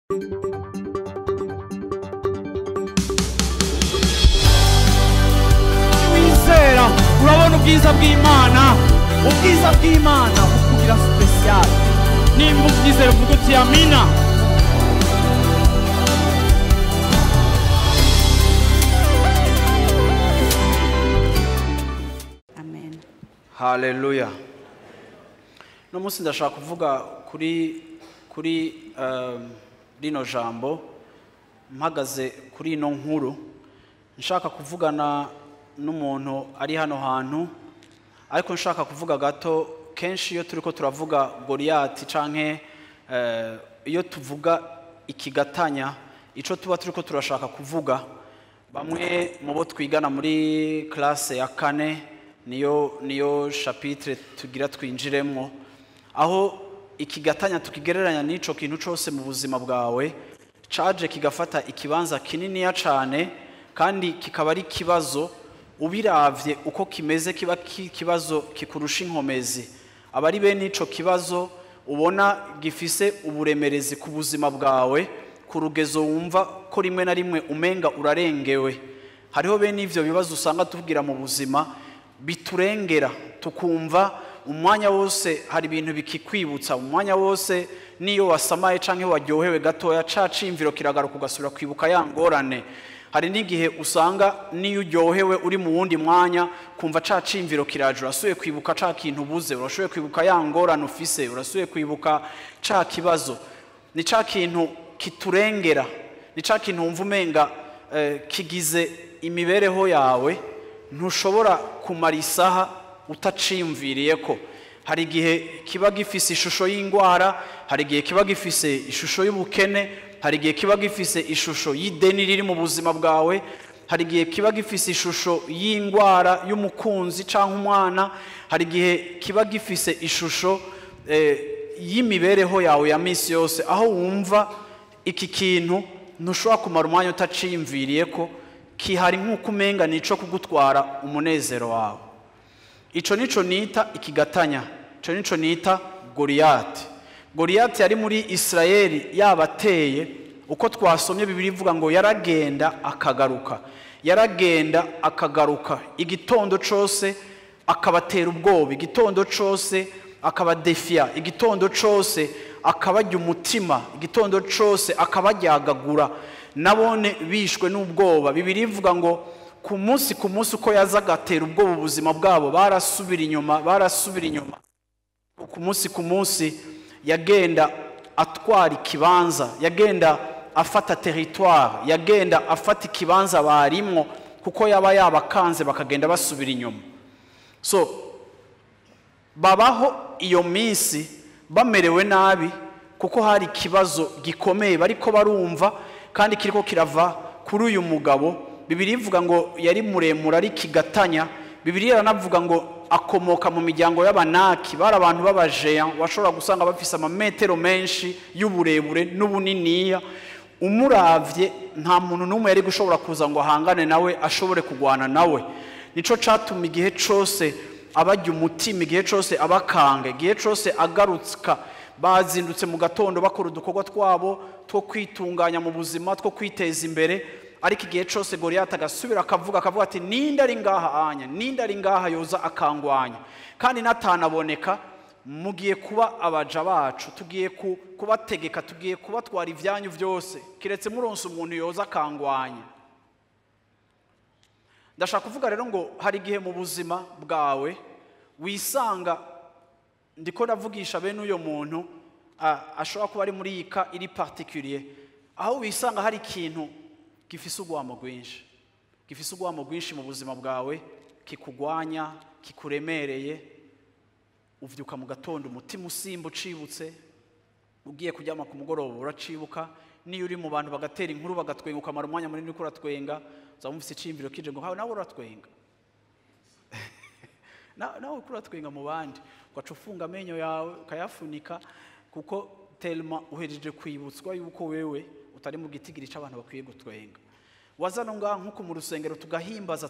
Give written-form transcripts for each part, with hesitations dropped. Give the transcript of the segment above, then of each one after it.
Wizera urabona ubwiza bw'Imana, ubwiza bw'Imana bukugira special. Nimba ubyizera uvuga uti amina. Amen. Haleluya. No munsi ndashaka kuvuga kuri rino jambo, mpagaze kuri ino nkuru, nshaka kuvugana n'umuntu ari hano hantu, ariko nshaka kuvuga gato. Kenshi iyo turiko turavuga Goliath canke iyo tuvuga ikigatanya, ico tuba turiko turashaka kuvuga, bamwe mu bo twigana muri classe ya 4 niyo chapitre tugira twinjiremwo, aho ikigatanya tukigereranya n'ico kintu cose mu buzima bwawe caje kigafata ikibanza kininiya cane, kandi kikaba ari kibazo ubiravye uko kimeze kiba kibazo kikurusha inkomezi. Abari bene ico kibazo ubona gifise uburemerezi ku buzima bwawe, ku rugezo wumva ko rimwe na rimwe umenga urarengewe. Hariho bene ivyo bibazo usanga tuvugira mu buzima biturengera, tukumva umwanya wose hari ibintu bikikwibutsa, umwanya wose niyo wasamaye canke waryohewe gatoya cacimviro kiragaruka ugasubira kwibuka ya ngorane. Hari n'igihe usanga niyo uryohewe uri mu wundi mwanya kumva cacimviro kiraje, urasuye kwibuka ca kintu ubuze, urashoboye kwibuka ya ngorane ufise, urasuye kwibuka ca kibazo. Ni ca kintu kiturengera, ni ca kintu wumva umenga kigize imibereho yawe, ntushobora kumara isaha utacimviriyeko. Hari igihe kiba gifise ishusho y'ingwara, hari igihe kiba gifise ishusho y'ubukene, hari igihe kiba gifise ishusho y'ideni riri mu buzima bwawe, hari igihe kiba gifise ishusho y'ingwara y'umukunzi canke umwana, hari igihe kiba gifise ishusho y'imibereho yawe ya misi yose, aho wumva iki kintu ntushobora kumara umwanya utaciyumviriyeko, kihari nk'uko umenga nico kugutwara umunezero wawe. Ico nico nita ikigatanya, ico nico nita Goliath. Goliath yari muri Israeli yabateye, uko twasomye Bibiliya ivuga ngo yaragenda akagaruka, igitondo cose akabatera ubwoba, igitondo cose akabadefia, igitondo cose akabajya umutima, igitondo cose akabaryagagura, nabone bishwe n'ubwoba. Bibiliya ivuga ngo ku munsi uko yaza agatera ubwoba ubuzima bwabo barasubira inyuma. Ku munsi yagenda atwara ikibanza, yagenda afata territoire, yagenda afata ikibanza barimwo, kuko yabakanze bakagenda basubira inyuma. So babaho iyo minsi bamerewe nabi, kuko hari ikibazo gikomeye bariko barumva, kandi kiriko kirava kuri uyu mugabo. Bibiliya ivuga ngo yari muremure ari kigatanya. Bibiliya iranavuga ngo akomoka mu miryango y'abanaki, bari abantu b'aba géant, washobora gusanga bafise amametero menshi y'uburebure n'ubuniniya. Umuravye nta muntu n'umwe yari gushobora kuza ngo ahangane nawe, ashobore kugwana nawe. Nico catuma igihe cose abajya umutima, igihe cose abakanga, igihe cose agarutsika, bazindutse mu gatondo bakora udukorwa twabo two kwitunganya mu buzima, two kwiteza imbere. Ariko igihe cose Goliath agasubira akavuga ati ninde ari ngaha yoza akangwanya, kandi natanaboneka mugiye kuba abaja bacu, tugiye kubategeka, tugiye kubatwara ivyanyu vyose, kiretse muronse umuntu yoza akangwanya. Ndashaka kuvuga rero ngo hari igihe mu buzima bwawe wisanga, ndiko ndavugisha bene uyo muntu ashobora kuba ari muri yika iri particulier, aho wisanga hari ikintu gifise ugwamo rwinshi mu buzima bwawe, kikugwanya, kikuremereye. Uvyuka mu gatondo umutima usimba ucibutse, ugiye kuryama ku mugoroba uracibuka, niyo uri mu bantu bagatera inkuru bagatwenga, ukamara umwanya munini uriko uratwenga, uzamufise iciyumviro kije ngo nawe uratwenga. nawe uriko uratwenga mu bandi, ugaca ufunga amenyo yawe ukayafunika, kuko tellement uhejeje kwibutswa yuko wewe utari mu gitigiri c'abantu bakwiye gutwenga. Wazana ngaha nkuko mu rusengero tugahimbaza,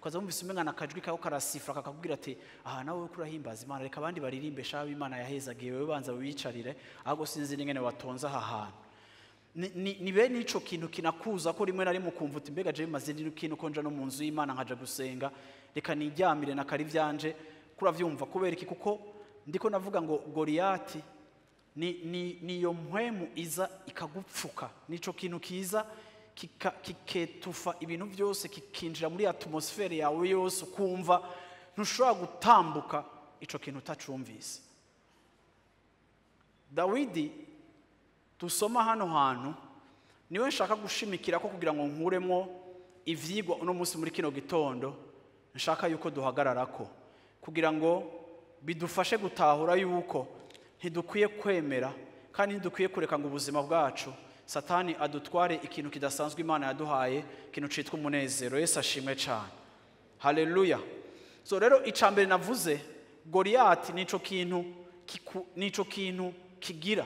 kwaza mumvise umengana akajwi kaho karasifra kakakubwira ati aha nawe uriko urahimbaza Imana, reka abandi baririmbe shabe Imana yahezagiye, wewe banza wiyicarire, ahubwo sinzi n'ingene watonza aha hantu. ni bene ico kintu kinakuza ko rimwe na rimwe ukumva uti mbega je maze ikintu ko nja no mu nzu y'Imana nkaja gusenga reka niryamire nakari vyanje kuravyumva kubera iki kuko ndiko navuga ngo Goliath niyo mpwemu iza ikagupfuka nico kintu kiza kiketufa ibintu byose kikinjira muri atmosphere yawe yose ukumva ntushobora gutambuka ico kintu utacumvise. Dawidi tusoma hano hantu niwe nshaka gushimikira ko kugira ngo nkuremo ivyigwa uno munsi muri kino gitondo nshaka yuko duhagararako kugira ngo bidufashe gutahura yuko ntidukwiye kwemera kandi ntidukwiye kureka ngo ubuzima bwacu Satani adutware ikintu kidasanzwe Imana yaduhaye ikintu citwa umunezero. Yesu ashimwe cyane. Haleluya. So rero icambere navuze Goliath nico kintu kigira.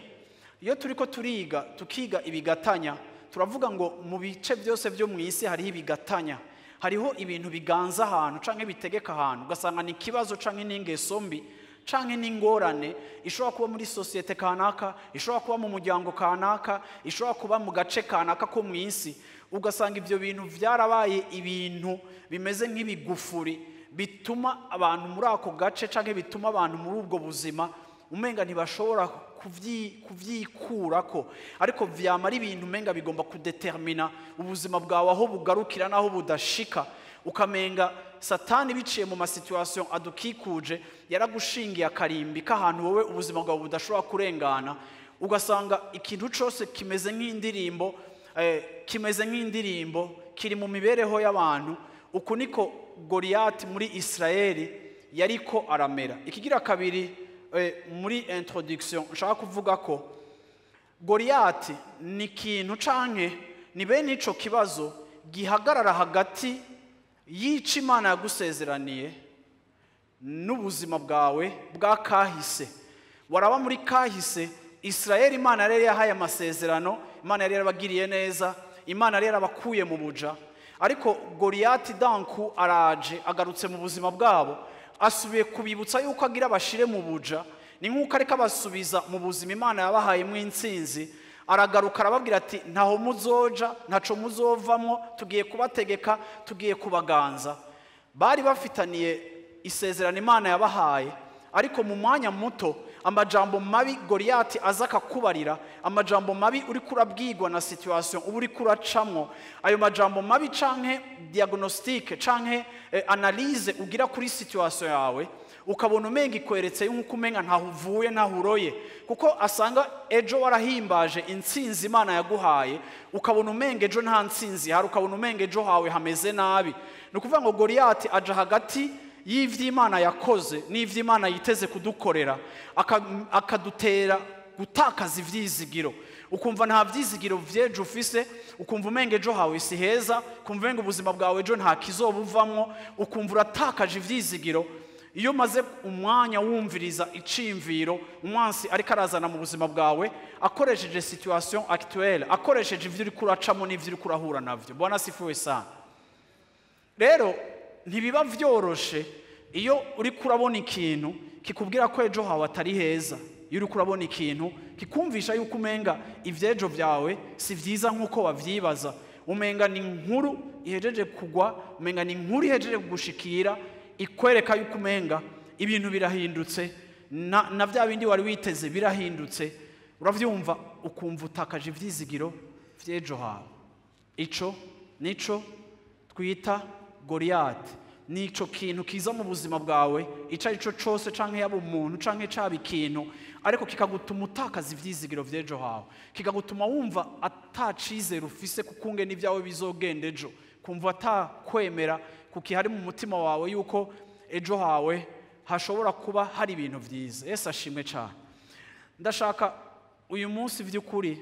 Iyo turiko tukiga ibigatanya turavuga ngo mu bice byose byo mu isi hariho ibigatanya. Hariho ibintu biganza ahantu canke bitegeka ahantu ugasanga ni kibazo canke n'ingeso mbi canke n'ingorane ishobora kuba muri societe kanaka, ishobora kuba mu muryango kanaka, ishobora kuba mu gace kanaka ko mu isi, ugasanga ivyo bintu vyarabaye ibintu bimeze nk'ibigufuri bituma abantu muri ako gace canke bituma abantu muri ubwo buzima umenga ntibashobora kuvyikurako, ariko vyamara ibintu umenga bigomba kudetermina ubuzima bwawe aho bugarukira naho budashika, ukamenga Satani biciye mu masituation adukikuje yaragushingiye akarimbi k'ahantu wowe ubuzima bwawe budashobora kurengana, ugasanga ikintu cyose kimeze nk'indirimbo kiri mu mibereho y'abantu. Uku niko Goliath muri Israeli yariko aramera. Ikigira kabiri muri introduction nshaka kuvuga ko Goliath ni ikintu canke ni bene ico kibazo gihagarara hagati yica Imana yagusezeraniye n'ubuzima bwawe bwa kahise. Waraba muri kahise Israeli Imana yari yahaye amasezerano, Imana yari yarabagiriye neza, Imana yari yarabakuye mu buja, ariko Goliath danku araje agarutse mu buzima bwabo asubiye kubibutsa yuko agira bashire mu buja, ni nk'uko ariko abasubiza mu buzima Imana yabahayemo intsinzi. Aragaruka arababwira ati ntaho muzoja, ntaco muzovamwo, tugiye kubategeka, tugiye kubaganza. Bari bafitaniye isezerano Imana yabahaye, ariko mu mwanya muto amajambo mabi Goliath azaka kubarira, amajambo mabi uri kurabwirwa na situation ubu uri kuracamwo, ayo majambo mabi canke diagnostic canke analyse ugira kuri situation yawe, ukabona umenga ikweretse yuko umenga ntaho uvuye ntaho uroye, kuko asanga ejo warahimbaje intsinzi Imana yaguhaye, ukabona umenga ejo nta ntsinzi hari, ukabona umenga ejo hawe hameze nabi. Ni ukuvuga ngo Goliath aja hagati y'ivy'Imana yakoze n'ivy'Imana yiteze kudukorera, akadutera gutakaza ivyizigiro, ukumva nta vyizigiro vyejo ufise, ukumva umenga ejo hawe si heza, ukumva umenga ubuzima bwawe ejo nta kizobuvamwo, ukumva uratakaje ivyizigiro. Iyo maze umwanya wumviriza icimviro umwansi ariko arazana mu buzima bwawe akoresheje situation actuelle, akoresheje ivyo uri kuracamo n'ivyo uri kurahura navyo. Bwana sifiwe sana. Rero ntibiba vyoroshe iyo uri kurabona ikintu kikubwira ko ejo hawe atari heza, iyo uri kurabona ikintu kikumvisha yuko umenga ivyejo vyawe si vyiza nk'uko wavyibaza, umenga ni inkuru ihejeje kugwa, umenga ni inkuru ihejeje kugushikira ikwereka yuko umenga ibintu birahindutse, na vya bindi wari witeze birahindutse, uravyumva ukumva utakaje ivyizigiro vyejo hawe. Ico nico twita Goliath. Nico kintu kiza mu buzima bwawe, ico arico cose canke yaba umuntu canke caba ikintu, ariko kikagutuma utakaza ivyizigiro vyejo hawe, kikagutuma wumva atacizera ufise kukunge n'ivyawe bizogenda ejo, kumva atakwemera kukihari mu mutima wawe yuko ejo hawe hashobora kuba hari ibintu vyiza. Yesu ashimwe cyane. Ndashaka uyu munsi vy'ukuri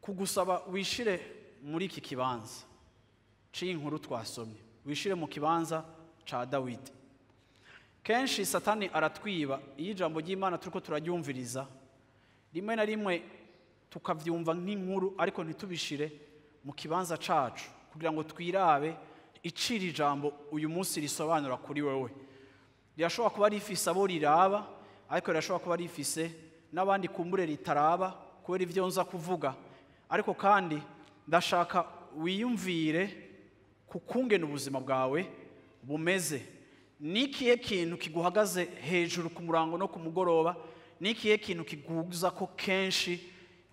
kugusaba wishire muri iki kibanza c'inkuru twasomye, wishire mu kibanza ca Dawidi. Kenshi Satani aratwiba iyo ijambo ry'Imana turiko turaryumviriza, rimwe na rimwe tukavyumva nk'inkuru ariko ntitubishire mu kibanza cacu kugira ngo twirabe iciri ijambo uyu munsi risobanura kuri wewe. Rirashobora kuba rifise abo riraba, ariko rirashobora kuba rifise n'abandi kumbure ritaraba, kubera ibyo nza kuvuga, ariko kandi ndashaka wiyumvire ku kungena ubuzima bwawe bumeze. Nikihe kintu kiguhagaze hejuru ku murango no ku mugoroba? Nikihe kintu kiguza ko kenshi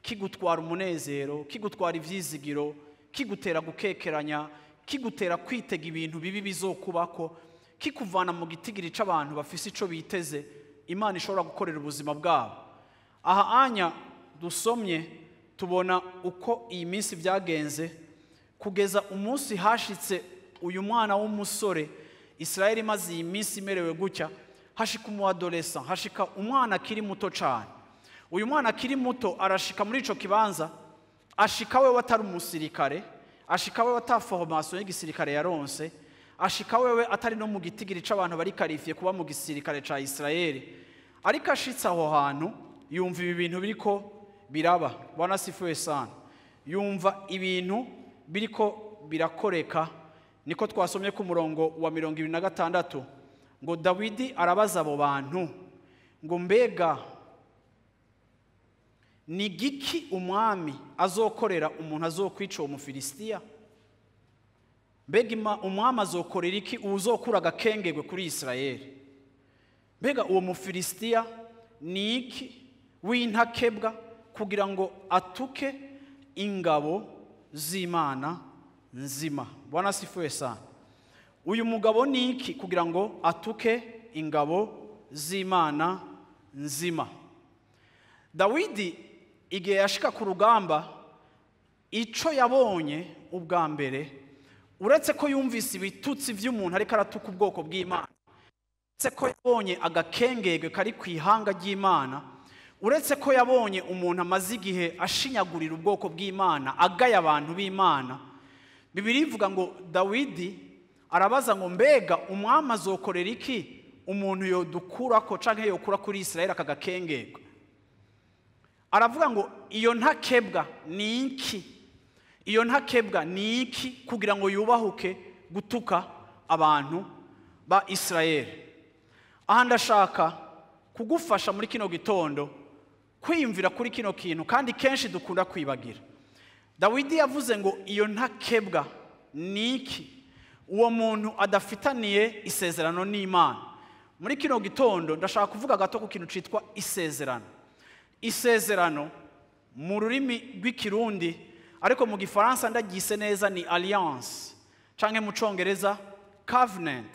kigutwara umunezero, kigutwara ivyizigiro, kigutera gukekeranya, kigutera kwitega ibintu bibi bizokubako, kikuvana mu gitigiri c'abantu bafise ico biteze Imana ishobora gukorera ubuzima bwabo? Aha anya dusomye tubona uko iyi minsi byagenze, kugeza umunsi hashitse uyu mwana w'umusore Israeli imaze iyi minsi imerewe gutya, hashika umuadolescent, hashika umwana akiri muto cyane. Uyu mwana akiri muto arashika muri ico kibanza, ashika we watari umusirikare, ashika we wata formation y'igisirikare yaronse, ashika wewe atari no mu gitigiri c'abantu bari karifiye kuba mu gisirikare ca Israeli. Ariko ashitse aho hantu yumva ibi bintu biriko biraba. Bwana sifuwe sana. Yumva ibintu biriko birakoreka. Niko twasomye ku murongo wa 26 ngo Dawidi arabaza abo bantu ngo mbega ni giki umwami azokorera umuntu azokwica uwo Mufilisitiya? Mbega umwami azokorera iki uzokura agakengegwe kuri Israeli? Mbega uwo Mufilisitiya ni iki w'intakebwa kugira ngo atuke ingabo z'Imana nzima? Bwana sifuwe sana. Uyu mugabo ni iki kugira ngo atuke ingabo z'Imana nzima? Dawidi igihe yashika ku rugamba, ico yabonye ubwa mbere, uretse ko yumvise ibitutsi vy'umuntu ariko aratuka ubwoko bw'Imana, uretse ko yabonye agakengegwe kari kwihanga ry'Imana, uretse ko yabonye umuntu amaze igihe ashinyagurira ubwoko bw'Imana, agaya abantu b'Imana, Bibiliya ivuga ngo Dawidi arabaza ngo mbega umwami azokorera iki umuntu yodukurako canke yokura kuri Israeli akagakengegwe? Aravuga ngo iyo ntakebwa ni iki? Iyo ntakebwa ni iki kugira ngo yubahuke gutuka abantu ba Israeli? Aha ndashaka kugufasha muri kino gitondo kwiyumvira kuri kino kintu, kandi kenshi dukunda kwibagira. Dawidi yavuze ngo iyo ntakebwa ni iki uwo muntu adafitaniye isezerano n'Imana. Muri kino gitondo ndashaka kuvuga gato ku kintu citwa isezerano. Isezerano mu rurimi rw'ikirundi, ariko mu gifaransa ndagise neza ni alliance, canke mu congereza covenant.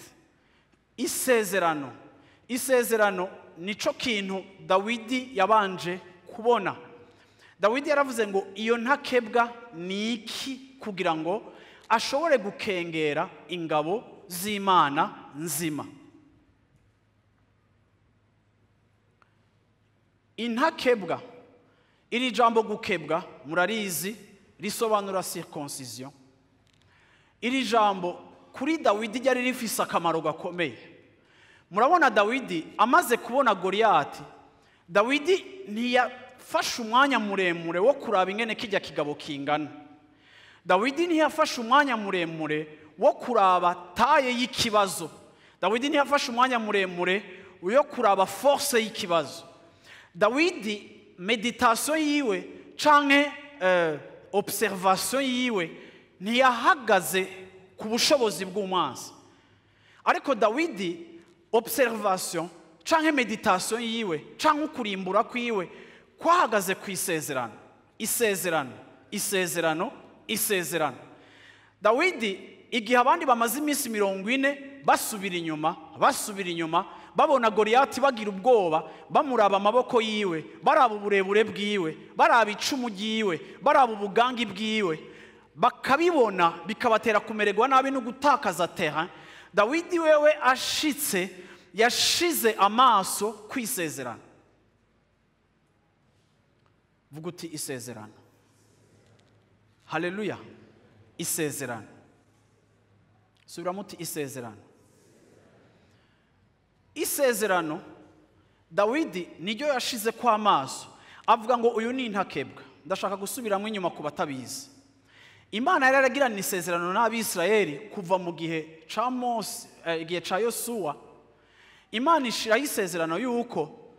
Isezerano, isezerano nico kintu Dawidi yabanje kubona. Dawidi yaravuze ngo iyo ntakebwa ni iki kugira ngo ashobore gukengera ingabo z'Imana nzima. Intakebwa, iri jambo gukebwa murarizi risobanura circoncision. Iri jambo kuri Dawidi ryari rifise akamaro gakomeye. Murabona Dawidi amaze kubona Goliath, Dawidi ntiyafashe umwanya muremure wo kuraba ingene kijya kigabo kingana. Dawidi ntiyafashe umwanya muremure wo kuraba taye y'ikibazo. Dawidi ntiyafashe umwanya muremure wo kuraba force y'ikibazo. Dawidi meditation yiwe canke observation yiwe ntiyahagaze ku bushobozi bw'umwanzi, ariko Dawidi observation canke meditation yiwe canke ukurimbura kwiwe kwahagaze ku isezerano. Isezerano, isezerano, isezerano. Dawidi igihe abandi bamaze iminsi 40 basubira inyuma babona Goliath bagira ubwoba, bamuraba amaboko yiwe, baraba uburebure bwiwe, baraba icumu ryiwe, baraba ubugangi bwiwe, bakabibona bikabatera kumererwa nabi no gutakaza terrain. Dawidi wewe ashitse yashize amaso kwisezerano. Vuga uti isezerano. Haleluya. Isezerano. Subira muti isezerano. Isezerano Dawidi niryo yashize kwa amaso, avuga ngo uyu ni intakebwa. Ndashaka gusubiramo inyuma ku batabizi. Imana yari yaragiranye isezerano n'Abisirayeli kuva mu gihe ca Mose, igihe ca Yosuwa. Imana ishiraho isezerano yuko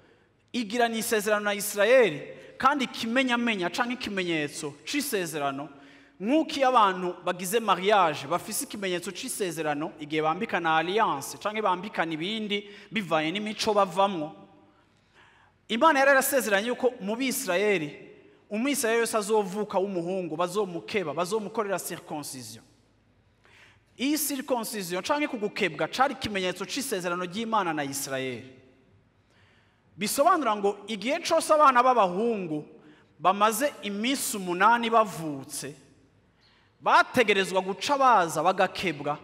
igiranye isezerano na Isirayeli kandi ikimenyamenya cyangwa ikimenyetso c'isezerano nk'uko iyo abantu bagize mariage bafise ikimenyetso c'isezerano igihe bambikana alliance cyangwa bambikana ibindi bivanye n'imico bavamwo. Imana yari yarasezeranye yuko mu Bisirayeli umwisirayeli wese azovuka w'umuhungu bazomukeba, bazomukorera circoncision. Iyi circoncision cyangwa kugukebwa cari ikimenyetso c'isezerano ry'Imana na Isirayeli. Bisobanura ngo igihe cyose abana b'abahungu bamaze iminsi 8 bavutse bategerezwa guca baza bagakebwa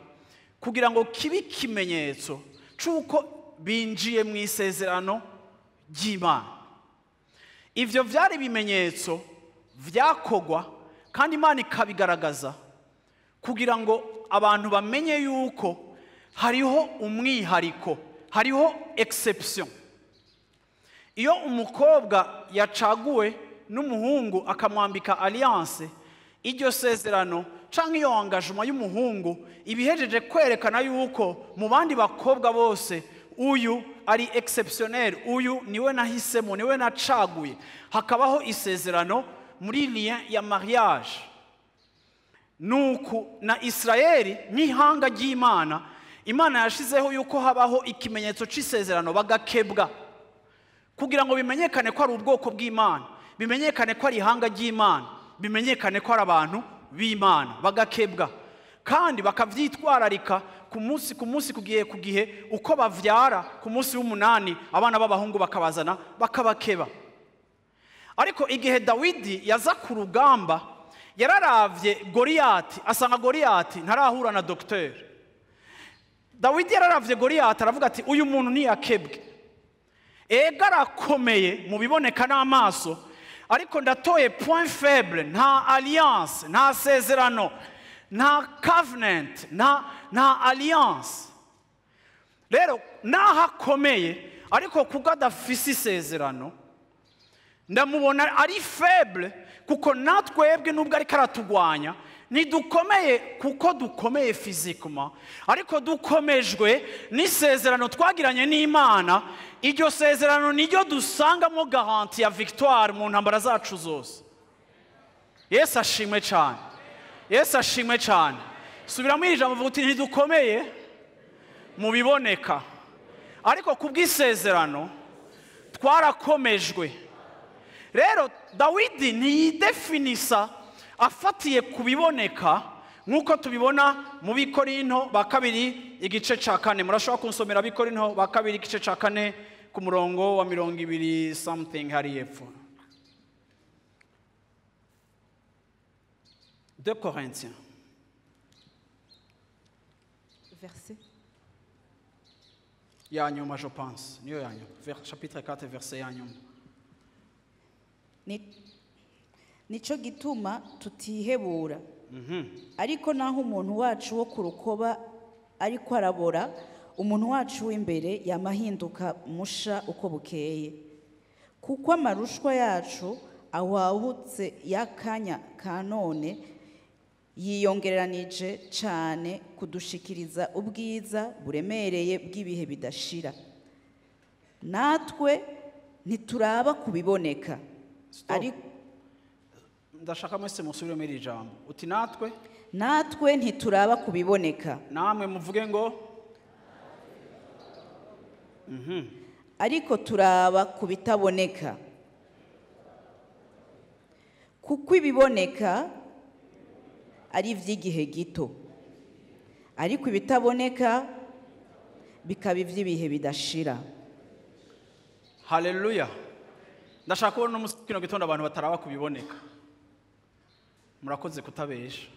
kugira ngo kibe ikimenyetso cy'uko binjiye mu isezerano ry'Imana. Ivyo vyari ibimenyetso vyakogwa kandi Imana ikabigaragaza kugira ngo abantu bamenye yuko hariho umwihariko, hariho exception. Iyo umukobwa yacaguwe n'umuhungu akamwambika alliance, iryo sezerano canke iyo engagement y'umuhungu ibihejeje kwerekana yuko mu bandi bakobwa bose uyu ari exceptionnel, uyu niwe nahisemo, niwe nacaguye. Hakabaho isezerano muri lien ya mariage. Nuko na Isirayeli n'ihanga ry'Imana, Imana yashizeho yuko habaho ikimenyetso c'isezerano bagakebwa kugira ngo bimenyekane ko ari ubwoko bw'Imana, bimenyekane ko ari ihanga ry'Imana, bimenyekane ko ari abantu b'Imana, bagakebwa kandi bakavyitwararika ku munsi kugihe uko bavyara ku munsi w'8 abana b'abahungu bakabazana bakabakeba. Ariko igihe Dawidi yaza ku rugamba yararavye Goliath, asanga Goliath ntarahura na docteur. Dawidi yararavye Goliath aravuga ati uyu muntu ntiyakebwe, ega arakomeye mu biboneka n'amaso, ariko ndatoye point faible, nta alliance, nta sezerano, nta covenant, nta alliance. Rero naho akomeye ariko kuko adafise isezerano ndamubona ari faible, kuko natwebwe nubwo ariko aratugwanya ntidukomeye kuko dukomeye physiquement, ariko dukomejwe n'isezerano twagiranye n'Imana. Iryo sezerano niryo dusangamo garanti ya victoire mu ntambara zacu zose. Yesu ashimwe cyane, Yesu ashimwe cyane. Subiramo iri jambo uti ntidukomeye mu biboneka, ariko kubw'isezerano twarakomejwe. Rero Dawidi ntiyidefinisa afatiye kubiboneka nk'uko tubibona mu Bikorinto ba kabiri igice ca 4. Murashobora kunsomera Bikorinto ba kabiri igice ca 4 ku murongo wa 20 something hari epfo. 2 Corinthiens. Versets. Ya nyuma je pense. Niyo ya nyuma. Chapitre 4 verset ya nyuma. Nico gituma tutihebura. Ariko naho umuntu wacu wo kurukoba ariko arabora, umuntu wacu w'imbere yamahinduka musha uko bukeye. Kuko amarushwa yacu awahutse yakanya kanone yiyongereranije cyane kudushikiriza ubwiza buremereye bw'ibihe bidashira. Natwe ntituraba kubiboneka. Ariko ndashaka mwese musubire muri ijambo uti natwe ntituraba kubiboneka. Namwe muvuge ngo ariko turaba kubitaboneka. Kuko ibiboneka ari ivy'igihe gito, ariko ibitaboneka bikaba ivy'ibihe bidashira. Haleluya. Ndashaka kubona kino gitondo abantu bataraba kubiboneka. Murakoze kutabesha,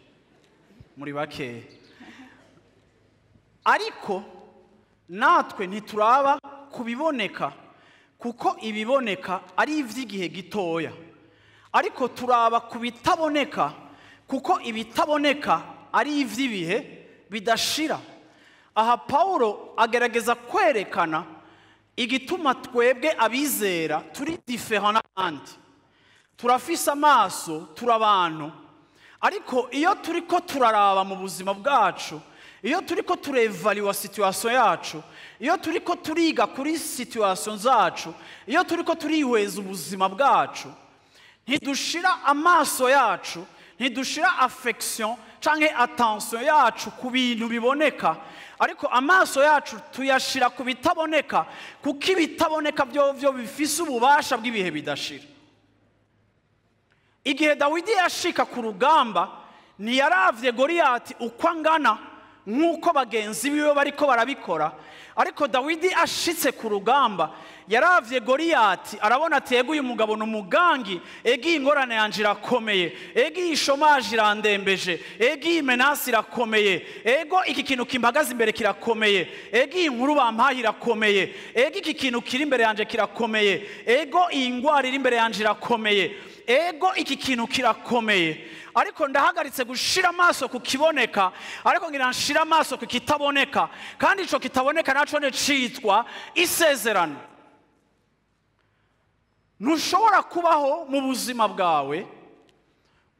muri bake. Ariko natwe ntituraba kubiboneka kuko ibiboneka ari ivy'igihe gitoya, ariko turaba kubitaboneka kuko ibitaboneka ari ivy'ibihe bidashira. Aha Paulo agerageza kwerekana igituma twebwe abizera turi different n'abandi. Turafise amaso, turabantu, ariko iyo turiko turaraba mu buzima bwacu, iyo turiko turevaluwa situation yacu, iyo turiko turiga kuri situation zacu, iyo turiko turihweza ubuzima bwacu, ntidushira amaso yacu, ntidushira affection canke attention yacu ku bintu biboneka, ariko amaso yacu tuyashira ku bitaboneka, kuko ibitaboneka byo bifise ububasha bw'ibihe bidashira. Igihe Dawidi yashika ku rugamba, ntiyaravye Goliath uko angana nk'uko bagenzi biwe bariko barabikora, ariko Dawidi ashitse ku rugamba yaravye Goliath arabona ati ego uyu mugabo n'umugangi, ego ingorane yanje irakomeye, ego ishomaje irandembeje, ego imenasi irakomeye, ego iki kintu kimpagaze imbere kirakomeye, ego inkuru bampaye irakomeye, ego iki kintu kiri imbere yanje kirakomeye, ego iyi ngwara iri imbere yanje irakomeye, ego iki kintu kirakomeye, ariko ndahagaritse gushira amaso ku kiboneka, ariko ngira nshira amaso ku kitaboneka, kandi ico kitaboneka naco ne citwa isezerano. Ntushobora kubaho mu buzima bwawe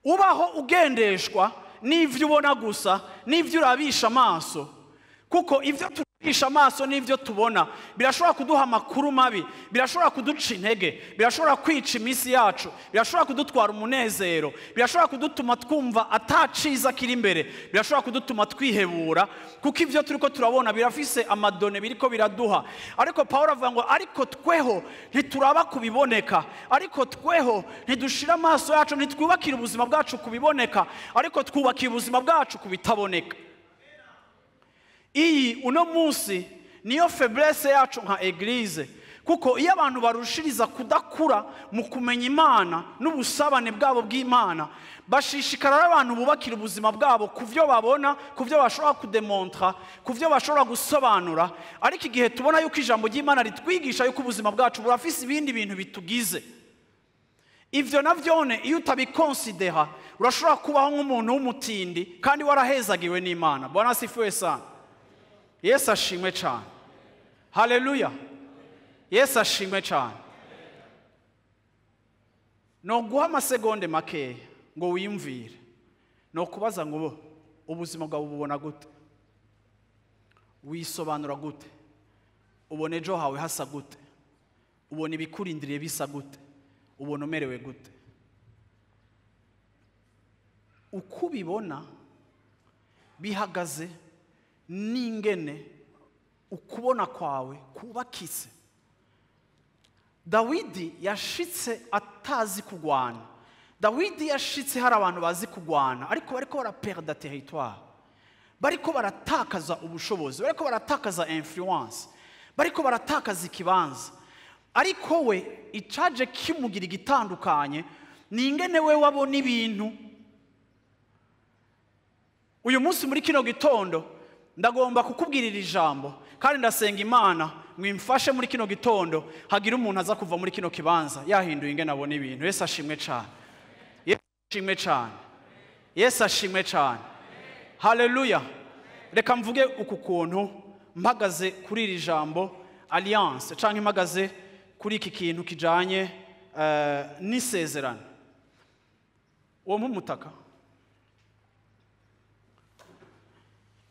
ubaho ugendeshwa n'ivyo ubona gusa, n'ivyo urabisha amaso, kuko ivyo turabisha amaso n'ivyo tubona birashobora kuduha amakuru mabi, birashobora kuduca intege, birashobora kwica imisi yacu, birashobora kudutwara umunezero, birashobora kudutuma twumva ataciza kiri imbere, birashobora kudutuma twihebura, kuko ivyo turiko turabona birafise amadone biriko biraduha. Ariko Paulo avuga ngo ariko tweho ntituraba kubiboneka, ariko tweho ntidushira amaso yacu, ntitwubakira ubuzima bwacu kubiboneka, ariko twubakira ubuzima bwacu kubitaboneka. Iyi uno munsi niyo faiblesse yacu nka eglise, kuko iyo abantu barushiriza kudakura mu kumenya Imana n'ubusabane bwabo bw'Imana, bashishikara abantu bubakira ubuzima bwabo kuvyo babona, kuvyo bashobora kudemontra, kuvyo bashobora gusobanura. Ariko igihe tubona yuko ijambo ry'Imana ritwigisha yuko ubuzima bwacu burafise ibindi bintu bitugize, ivyo navyone iyo utabikonsidera urashobora kubaho nk'umuntu w'umutindi kandi warahezagiwe n'Imana. Bwana asifiwe sana. Yesu ashimwe cyane. Haleluya. Yesu ashimwe cyane. No guha amasegonde makeya ngo wiyumvire, no kubaza ngo ubuzima bwawe ububona gute, wisobanura gute, ubona ejo hawe hasa gute, ubona ibikurindiriye bisa gute, ubona umerewe gute. Uko ubibona bihagaze n'ingene ukubona kwawe kubakitse. Dawidi yashitse atazi kugwana, Dawidi yashitse hari abantu bazi kugwana, ariko bariko baraperdre territoire, bariko baratakaza ubushobozi, bariko baratakaza influence, bariko baratakaza ikibanza. Ariko we icaje kimugira igitandukanye ni ingene we wabona ibintu. Uyu munsi muri kino gitondo ndagomba kukubwirira ijambo, kandi ndasenga Imana mwimfashe muri kino gitondo hagira umuntu aza kuva muri kino kibanza yahinduye ingene abona ibintu. Yesu ashimwe cyane. Yesu ashimwe cyane. Yesu ashimwe cyane. Haleluya. Reka mvuge uku kuntu mpagaze kuri iri jambo alliance, canke mpagaze kuri iki kintu kijanye n'isezerano. Uwo mpumutaka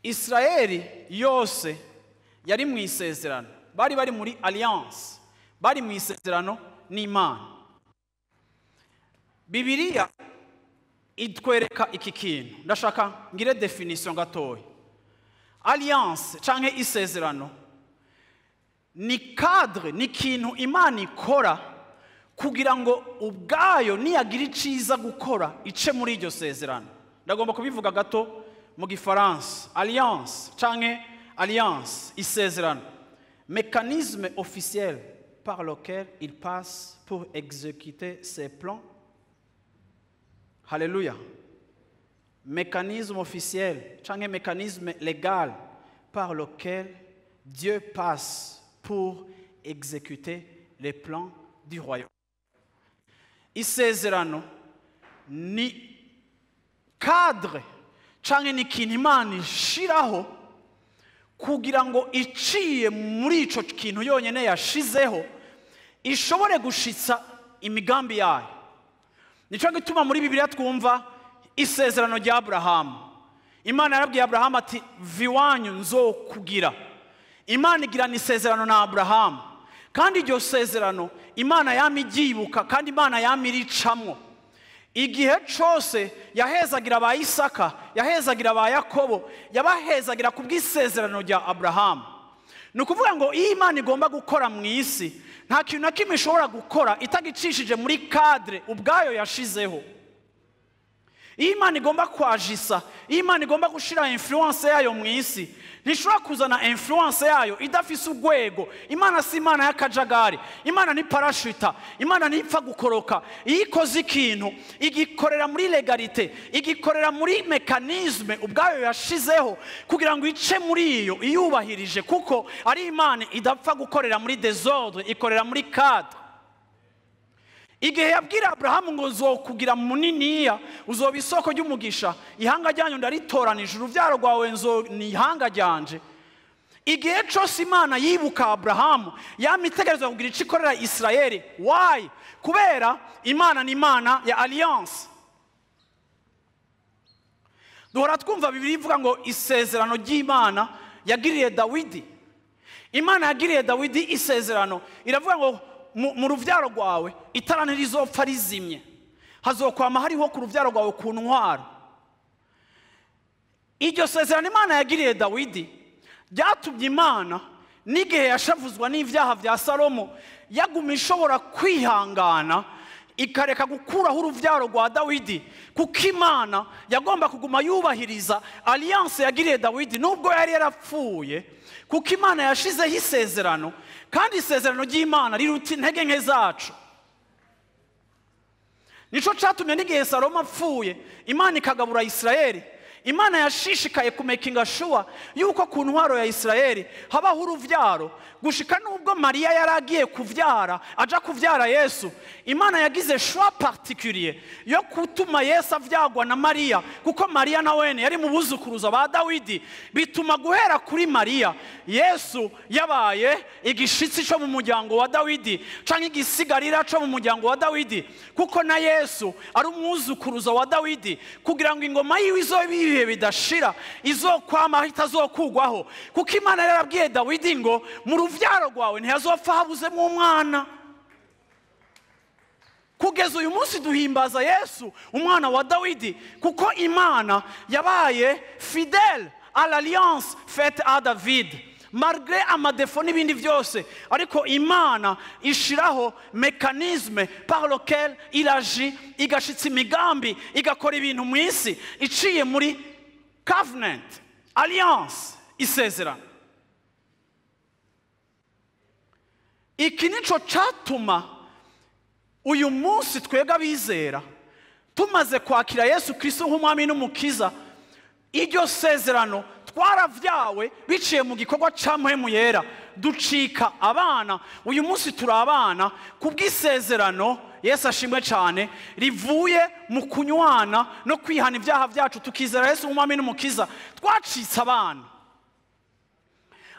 Israeli yose yari mu isezerano, bari muri alliance, bari mu isezerano n'Imana. Bibiliya itwereka iki kintu, ndashaka ngire definition gatoya. Alliance canke isezerano ni cadre, ni kintu Imana ikora kugira ngo ubwayo niyagira iciza gukora ice muri iryo sezerano. Ndagomba kubivuga gato mu Gifaransa. Alliance canke alliance, isezerano, mécanisme officiel par lequel il passe pour exécuter ses plans. Alléluia. Mécanisme officiel, canke mécanisme légal par lequel Dieu passe pour exécuter les plans du royaume. Isezerano ni cadre canke ni kintu Imana ishiraho kugira ngo iciye muri ico kintu yonyene yashizeho ishobore gushitsa imigambi yayo. Nico gituma muri Bibiliya twumva isezerano rya Abrahamu. Imana yarabwiye Abrahamu ati viwanyu nzokugira. Imana igirana isezerano na Abrahamu, kandi iryo sezerano Imana yama iryibuka, kandi Imana yama iricamwo. igihe cyose yahezagira ba Isaka, yahezagira ba Yakobo, yabahezagira ku bw'isezerano rya Abrahamu. Ni ukuvuga ngo iyo Imana igomba gukora mu isi, nta kintu na kimwe ishobora gukora itagicishije muri cadre ubwayo yashizeho. Iyo Imana igomba kwajisa, iyo Imana igomba gushira influence yayo mu isi, ntishobora kuzana influence yayo idafise urwego. Imana si Imana y'akajagari, Imana ni parashuta, Imana ntipfa gukoroka. Iyo ikoze ikintu igikorera muri legalite, igikorera muri mekanisme ubwayo yashizeho kugira ngo ice muri iyo iyubahirije, kuko ari Imana idapfa gukorera muri desordre, ikorera muri cadre. Igihe yabwira Abrahamu ngo uzokugira muniniya, uzoba isoko ry'umugisha, ihanga ryanyu ndaritoranije, uruvyaro rwawe ni ihanga ryanje. Igihe cyose Imana yibuka Abrahamu, yamitegereza kugira icyo ikorera Isirayeli. Why? Kubera Imana ni Imana ya alliance. Duhora twumva Bibiliya ivuga ngo isezerano ry'Imana yagiriye Dawidi. Imana yagiriye Dawidi isezerano, iravuga ngo mu ruvyaro rwawe itara ntirizopfa rizimye, hazokwama hariho ku ruvyaro rwawe ku ntwaro. Iryo sezerano Imana yagiriye Dawidi ryatumye Imana n'igihe yashavuzwa n'ivyaha vya Salomo yaguma ishobora kwihangana ikareka gukuraho uruvyaro rwa Dawidi, kuko Imana yagomba kuguma yubahiriza alliance yagiriye Dawidi nubwo yari yarapfuye, kuko Imana yashizeho isezerano, kandi isezerano ry'Imana riruta intege nke zacu. Nico catumye n'igihe Salomo apfuye Imana ikagabura Isirayeli, Imana yashishikaye kumekinga sure yuko ku ntwaro ya Isirayeli habaho uruvyaro, gushika nubwo Mariya yaragiye kuvyara, aja kuvyara Yesu. Imana yagize choix particulier yo kutuma Yesu avyagwa na Mariya, kuko Mariya na wene yari mu buzukuruza ba Dawidi. Bituma guhera kuri Mariya Yesu yabaye igishitsi cyo mu muryango wa Dawidi, canke igisigarira cyo mu muryango wa Dawidi, kuko na Yesu ari umwuzukuruza wa Dawidi, kugira ngo ingoma yiwe izobe bidashira, izokwama itazokugwaho. Kuko Imana yarabwiye Dawidi ngo mu ruvyaro rwawe ntihazopfa habuzemo umwana. Kugeza uyu munsi duhimbaza Yesu umwana wa Dawidi, kuko Imana yabaye fidèle à l'alliance faite à David, malgré amadefo n'ibindi byose. Ariko Imana ishiraho mekanisme par lequel il agit, igashitsa imigambi, igakora ibintu mu isi iciye muri covenant, alliance, isezerano. Iki nico catuma uyu munsi twebwe abizera tumaze kwakira Yesu Kristo nk'umwami n'umukiza, iryo sezerano twaravyawe biciye mu gikorwa ca Mpwemu Yera, ducika abana. Uyu munsi turi abana kubw'isezerano, Yesu ashimwe cyane, rivuye mu kunywana no kwihana ibyaha byacu, tukizera Yesu nk'umwami n'umukiza, twacitse abana.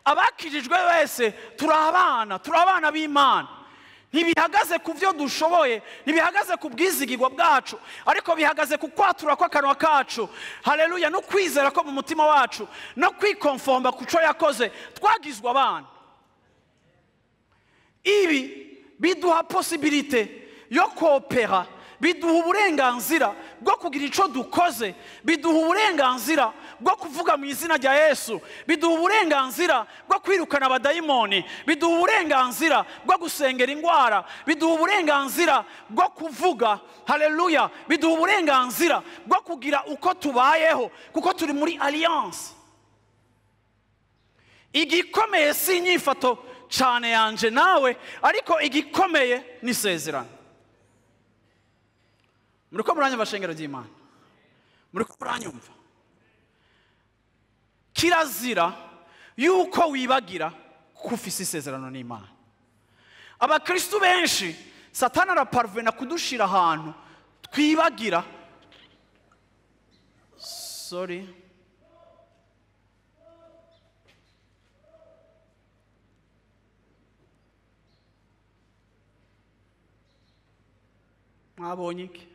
Abakijijwe wese turi abana b'Imana. Ntibihagaze ku byo dushoboye, ntibihagaze ku bwizigirwa bwacu, ariko bihagaze ku kwatura kw'akanwa kacu, haleluya, no kwizera ko mu mutima wacu, no kwikonforma ku cyo yakoze, twagizwe abana. Ibi biduha possibilité yo koopera, biduha uburenganzira bwo kugira icyo dukoze, biduha uburenganzira bwo kuvuga mu izina rya Yesu, biduha uburenganzira bwo kwirukana abadayimoni, biduha uburenganzira bwo gusengera indwara, biduha uburenganzira bwo kuvuga, haleluya, biduha uburenganzira bwo kugira uko tubayeho, kuko turi muri alliance. Igikomeye si inyifato cyane yanje nawe, ariko igikomeye ni isezerano. Muriko muranyumva shengero ry'Imana? Muriko muranyumva? Kirazira yuko wibagira kufise isezerano n'Imana. Abakristo benshi Satani araparvena kudushira ahantu twibagira. Sorry. Mwabonye iki?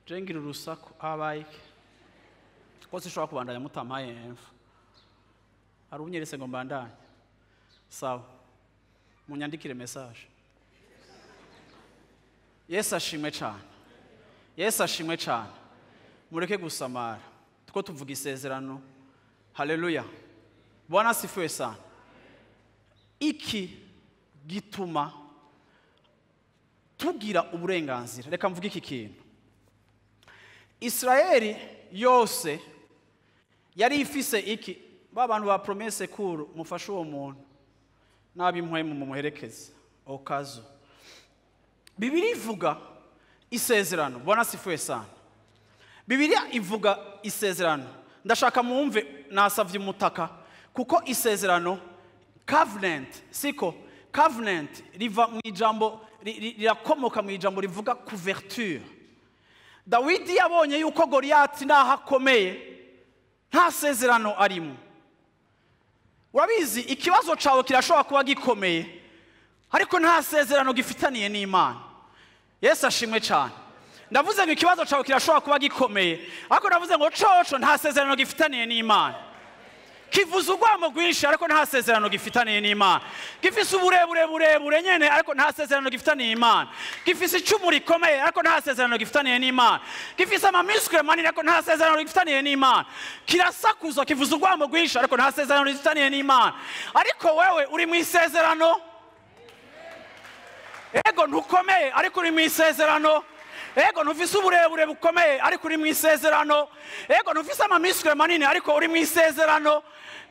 Jengira urusaku abaye iki? Ko sishobora kubandanya mutamaye emfa. Hari unyerese ngo mbandanye. Sawa. Munyandikire message. Yesu ashimwe cyane. Yesu ashimwe cyane. Mureke gusamara tuko tuvuga isezerano. Haleluya. Bwana asifiwe sana. Iki gituma tugira uburenganzira. Reka mvuge iki kintu. Israeli yose yari ifise iki, babantu ba promesse kuru mufashe uwo muntu n'abimwe mu muherekeza okazo. Bibiliya ivuga isezerano. Bwana asifiwe sana. Bibiliya ivuga isezerano. Ndashaka mwumve nasavye umutaka kuko isezerano covenant siko covenant riva mu ijambo rirakomoka mu ijambo rivuga couverture. Dawidi yabonye yuko Goliath nahakomeye nta sezerano arimo. Urabizi ikibazo cawe kirashobora kuba gikomeye ariko nta sezerano gifitaniye n'Imana. Yesu ashimwe cyane. Ndavuze ngo ikibazo cawe kirashobora kuba gikomeye ariko ndavuze ngo coco nta sezerano gifitaniye n'Imana. Kivuze urwamo rwinshi ariko nta sezerano gifitaniye n'Imana. Gifise uburebure nyene ariko nta sezerano gifitaniye n'Imana. Gifise icumu rikomeye ariko nta sezerano gifitaniye n'Imana. Gifise amamiskule manini ariko nta sezerano gifitaniye n'Imana. Kirasakuza kivuze urwamo rwinshi ariko nta sezerano gifitaniye n'Imana. Ariko wewe uri mu isezerano. Ego ntukomeye ariko uri mu isezerano. Ego ntufise uburebure bukomeye ariko uri mu isezerano. Ego ntufise amamiskule manini ariko uri mu isezerano.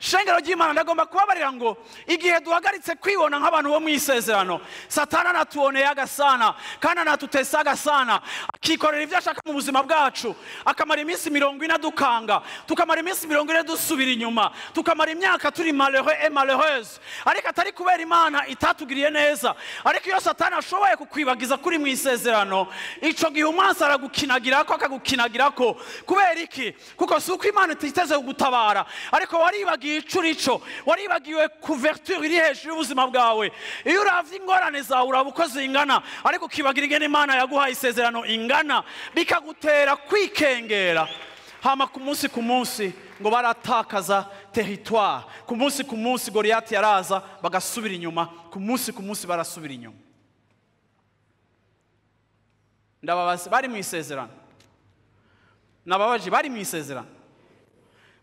Shengero ry'Imana ndagomba kubabarira ngo igihe duhagaritse kwibona nk'abantu bo mu isezerano, Satana anatuoneye agasana kandi anatutesa agasana, akikorera ibyo ashaka mu buzima bwacu, akamara iminsi 40 dukanga, tukamara iminsi 40 dusubira inyuma, tukamara imyaka turi malheureux et malheureuse, ariko atari kubera Imana itatugiriye neza. Ariko iyo Satana ashoboye kukwibagiza kuri mu isezerano, ico gihe umwansi aragukinagirako akagukinagirako. Kubera iki? Kuko suko Imana ititeze kugutabara, ariko waribagiye icurico, waribagiwe couverture iri hejuru y'ubuzima bwawe. Iyo uravye ingorane zawe urabukoze ingana, ariko kibagira ingene Imana yaguhaye isezerano ingana, bikagutera kwikengera. Hama ku munsi ngo baratakaza territoire. Ku munsi Goliath yaraza bagasubira inyuma. Ku munsi barasubira inyuma. Ndababaza bari mu isezerano. Nababaje bari mu isezerano.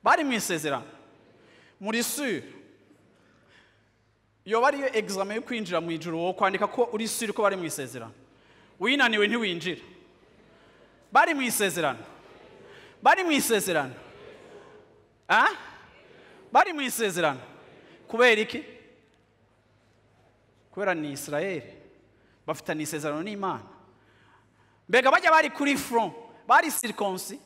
Bari mu isezerano. Muri sûr. Yo bari examen yo kwinjira mu ijuru wo kwandika ko uri sûr ko bari mu isezerano. Winaniwe ntiwinjira. Bari mu isezerano. Bari mu isezerano. Bari mu isezerano. Kubera iki? Kubera ni Israeli. Bafitanye isezerano n'Imana. Mbega bajya bari kuri front, bari circoncis.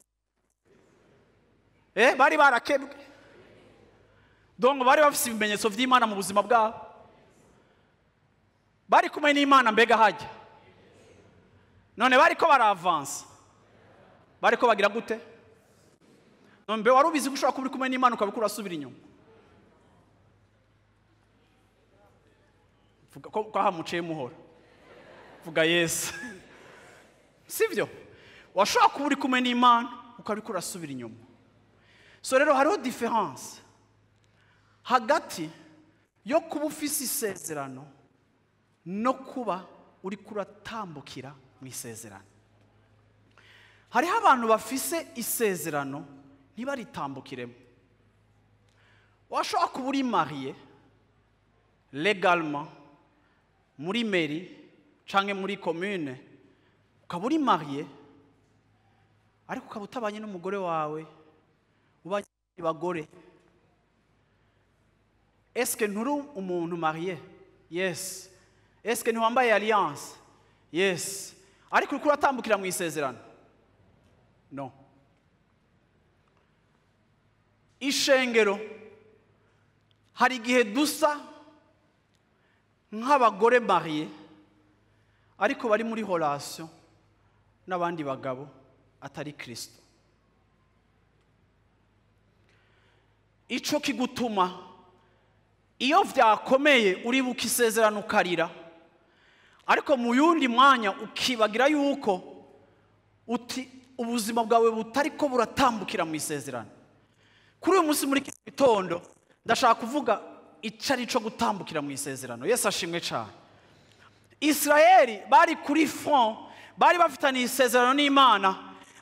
Bari barakebwe. Donc bari bafise ibimenyetso vy'Imana mu buzima bwabo. Bari kumwe n'Imana mbega hajya. None bari ko baravansa. Bari ko bagira gute? None mbe warubizi gushobora kuba kumwe n'Imana ukabikura asubira inyuma. Vuga ko hamuciye muhora. Vuga Yesu. Sivyo? Washobora kuba uri kumwe n'Imana ukabikura asubira inyuma. So rero hariho difference hagati yo kuba ufise isezerano no kuba uri kuratambukira mu isezerano. Hariho abantu bafise isezerano ntibaritambukiremo. Washobora kuba uri marié légalement muri mairie canke muri commune, ukaba uri marié ariko ukaba utabanye n'umugore wawe, ubanye n'abagore. Est-ce que nturi umuntu marié? Yes. Est-ce que ntiwambaye alliance? Yes. Ariko uriko uratambukira mu isezerano? No. Ishengero hari igihe dusa nk'abagore marié ariko bari muri relation n'abandi bagabo atari Kristo. Ico kigutuma iyo vyakomeye uribuka isezerano ukarira, ariko mu yundi mwanya ukibagira yuko uti ubuzima bwawe butariko buratambukira mu isezerano. Kuri uyu munsi muri gitondo ndashaka kuvuga icari co gutambukira mu isezerano. Yesu ashimwe cyane. Israeli bari kuri front, bari bafitaniye isezerano n'Imana,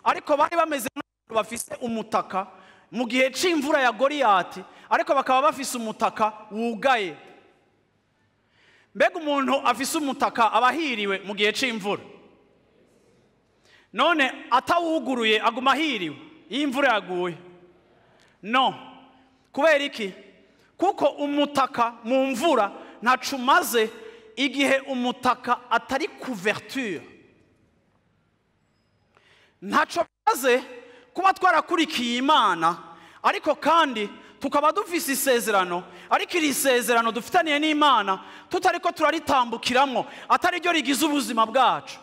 ariko bari bameze nk'abantu bafise umutaka mu gihe c'imvura ya Goliath, ariko bakaba bafise umutaka wugaye. Mbega umuntu afise umutaka abahiriwe mu gihe c'imvura? None atawuguruye aguma ahiriwe iyo imvura yaguye? No. Kubera iki? Kuko umutaka mu mvura ntacu umaze igihe umutaka atari couverture. Ntaco maze kuba twarakurikiye Imana, ariko kandi tukaba dufise isezerano, ariko iri sezerano dufitaniye n'Imana tutariko turaritambukiramwo, atari ryo rigize ubuzima bwacu.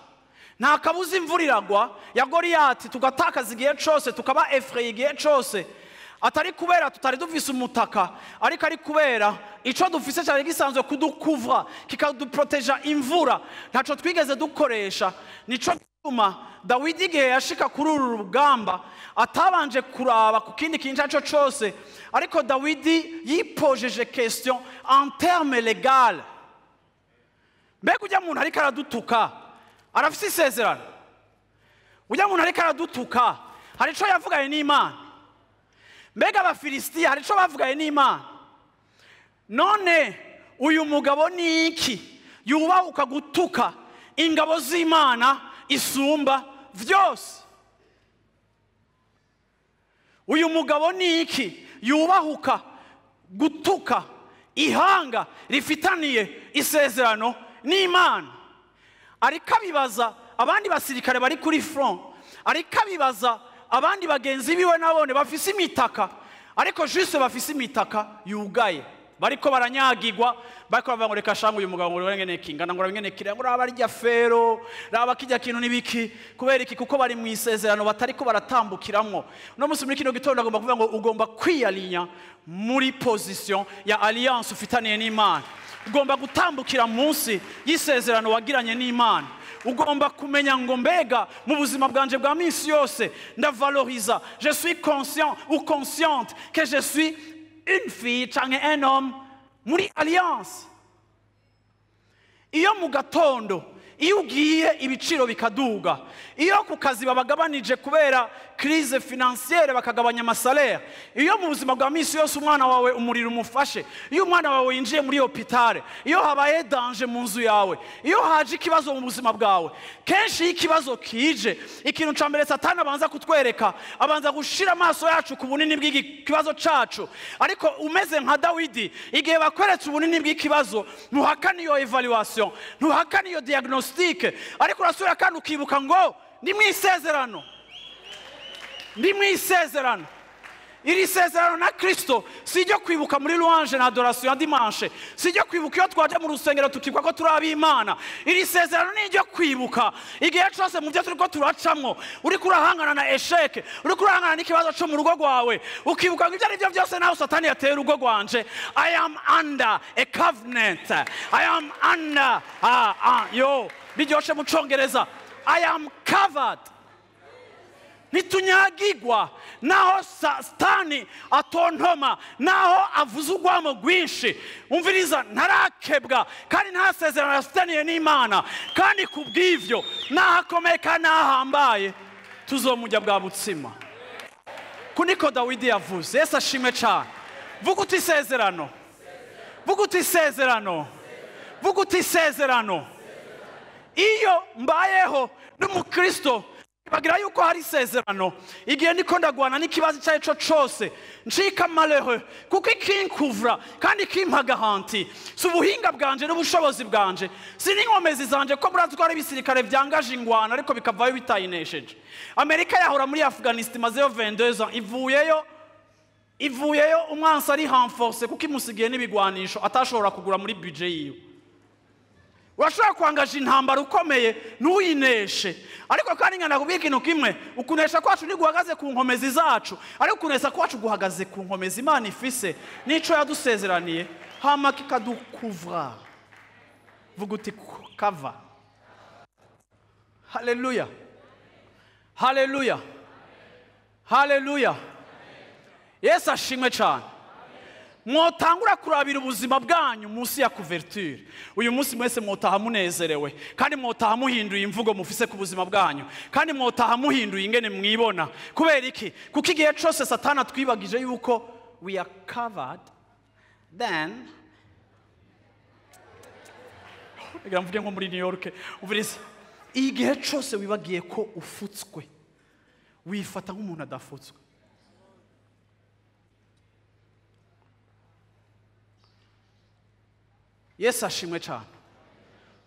Nta kabuza imvura iragwa ya Goliath tugatakaza igihe cose, tukaba effrayé igihe cose, atari kubera tutari dufise umutaka, ariko ari kubera ico dufise cyane gisanzwe kudukuvra, kikaduproteja imvura, ntaco twigeze dukoresha. Nico gituma Dawidi igihe yashika kuri uru rugamba atabanje kuraba ku kindi kintu cyaco cose, ariko Dawidi yipojeje question en terme legal. Mbega ujya muntu ariko aradutuka arafise isezerano? Ujya muntu ariko aradutuka hari ico yavugaye n'Imana? Mbega abafilisitiya hari ico bavugaye n'Imana? None uyu mugabo ni iki yubahuka gutuka ingabo z'Imana isumba vyose? Uyu mugabo ni iki yubahuka gutuka ihanga rifitaniye isezerano n'Imana? Ariko abibaza abandi basirikare bari kuri front, ariko abibaza abandi bagenzi biwe nabone bafise imitaka, ariko juste bafise imitaka yugaye, bariko baranyagirwa, bariko bavuga ngo reka shanga uyu mugabo ngo ngene kingana, ngo ngene kire, ngo raba rya fero, raba kijya kintu nibiki. Kubera iki? Kuko bari mu isezerano batariko baratambukiramwo. No musi muri kino gitondo agomba kuvuga ngo ugomba kwiyalinya muri position ya alliance ufitaniye n'Imana. Ugomba gutambukira munsi y'isezerano wagiranye n'Imana. Ugomba kumenya ngo mbega mu buzima bwanje bwa minsi yose ndavaloriza, je suis conscient ou consciente que je suis une fille canke un homme muri alliance. Iyo mu gatondo, iyo ugiye ibiciro bikaduga, iyo ku kazi babagabanije kubera crise financière bakagabanya amasalaire, iyo mu buzima bwa minsi yose umwana wawe umuriro umufashe, iyo umwana wawe yinjiye muri hôpital, iyo habaye danger mu nzu yawe, iyo haje ikibazo mu buzima bwawe, kenshi iyo ikibazo kije, ikintu ca mbere Satani abanza kutwereka, abanza gushira amaso yacu ku bunini bw'ikibazo cacu. Ariko umeze nka Dawidi, igihe bakweretse ubunini bw'ikibazo, ntuhakana iyo evaluation, ntuhakana iyo diagnostic, ariko urasubira kandi ukibuka ngo ndi mu isezerano. Ndi mu isezerano. Iri sezerano na Kristo si ryo kwibuka muri louange na adoration ya dimanche, si ryo kwibuka iyo twaje mu rusengero tukibwa ko turi ab'Imana. Iri sezerano ni ryo kwibuka igihe cyose mu byo turiko turacamwo, uri kurahangana na échec, uri kurahangana n'ikibazo cyo mu rugo rwawe, ukibuka ngo ibyo ari byo byose naho Satani yateye urugo rwanje. I am under a covenant. I am under biryoshe mu Congereza, I am covered. Nitunyagigwa naho Satani atontoma, naho avuza urwamo rwinshi, umviriza ntarakebwa kandi nta sezerano yafitaniye n'Imana, kandi kubw'ivyo nahakomeka nahambaye tuzomujya bwa butsima. Kuniko Dawidi yavuze. Yesu ashimwe cyane. Vuga uti isezerano, vuga uti isezerano, vuga uti isezerano. Iyo mbayeho n'umukristo bagira yuko hari isezerano, igihe niko ndagwana n'ikibazo cyaje cyo cyose ncika malheureux, kuko ikinkuvra kandi kimpa garanti si ubuhinga bwanje n'ubushobozi bwanje, si n'inkomezi zanje, ko murazi ko ari ibisirikare byangaje ingwana ariko bikavayo bitayinesheje. Amerika yahora muri Afghanistan mazeyo 22 ans, ivuyeyo umwansi ari renforce kuko imusigiye n'ibigwanisho atashobora kugura muri budget yiwe. Urashobora kwangaje intambara ukomeye ntuyineshe, ariko kandi ngana kubika ikintu kimwe, ukunesha kwacu ni guhagaze ku nkomezi zacu, ariko ukunesha kwacu guhagaze ku nkomezi Imana ifise nico yadusezeraniye, hama kikadukuvra. Vuga uti cover. Haleluya, haleluya, haleluya. Yesu ashimwe cyane. mwotangura kurabira ubuzima bwanyu munsi ya couverture. Uyu munsi mwese mwotaha munezerewe, kandi mwotaha muhinduye imvugo mufise ku buzima bwanyu, kandi mwotaha muhinduye ingene mwibona. Kubera iki? Kuko igihe cyose Satani twibagije yuko we are covered, then mvuge nko muri New York, uvirize, igihe cyose wibagiye ko ufutswe, wifata nk'umuntu adafutswe. Yesu ashimwe cyane.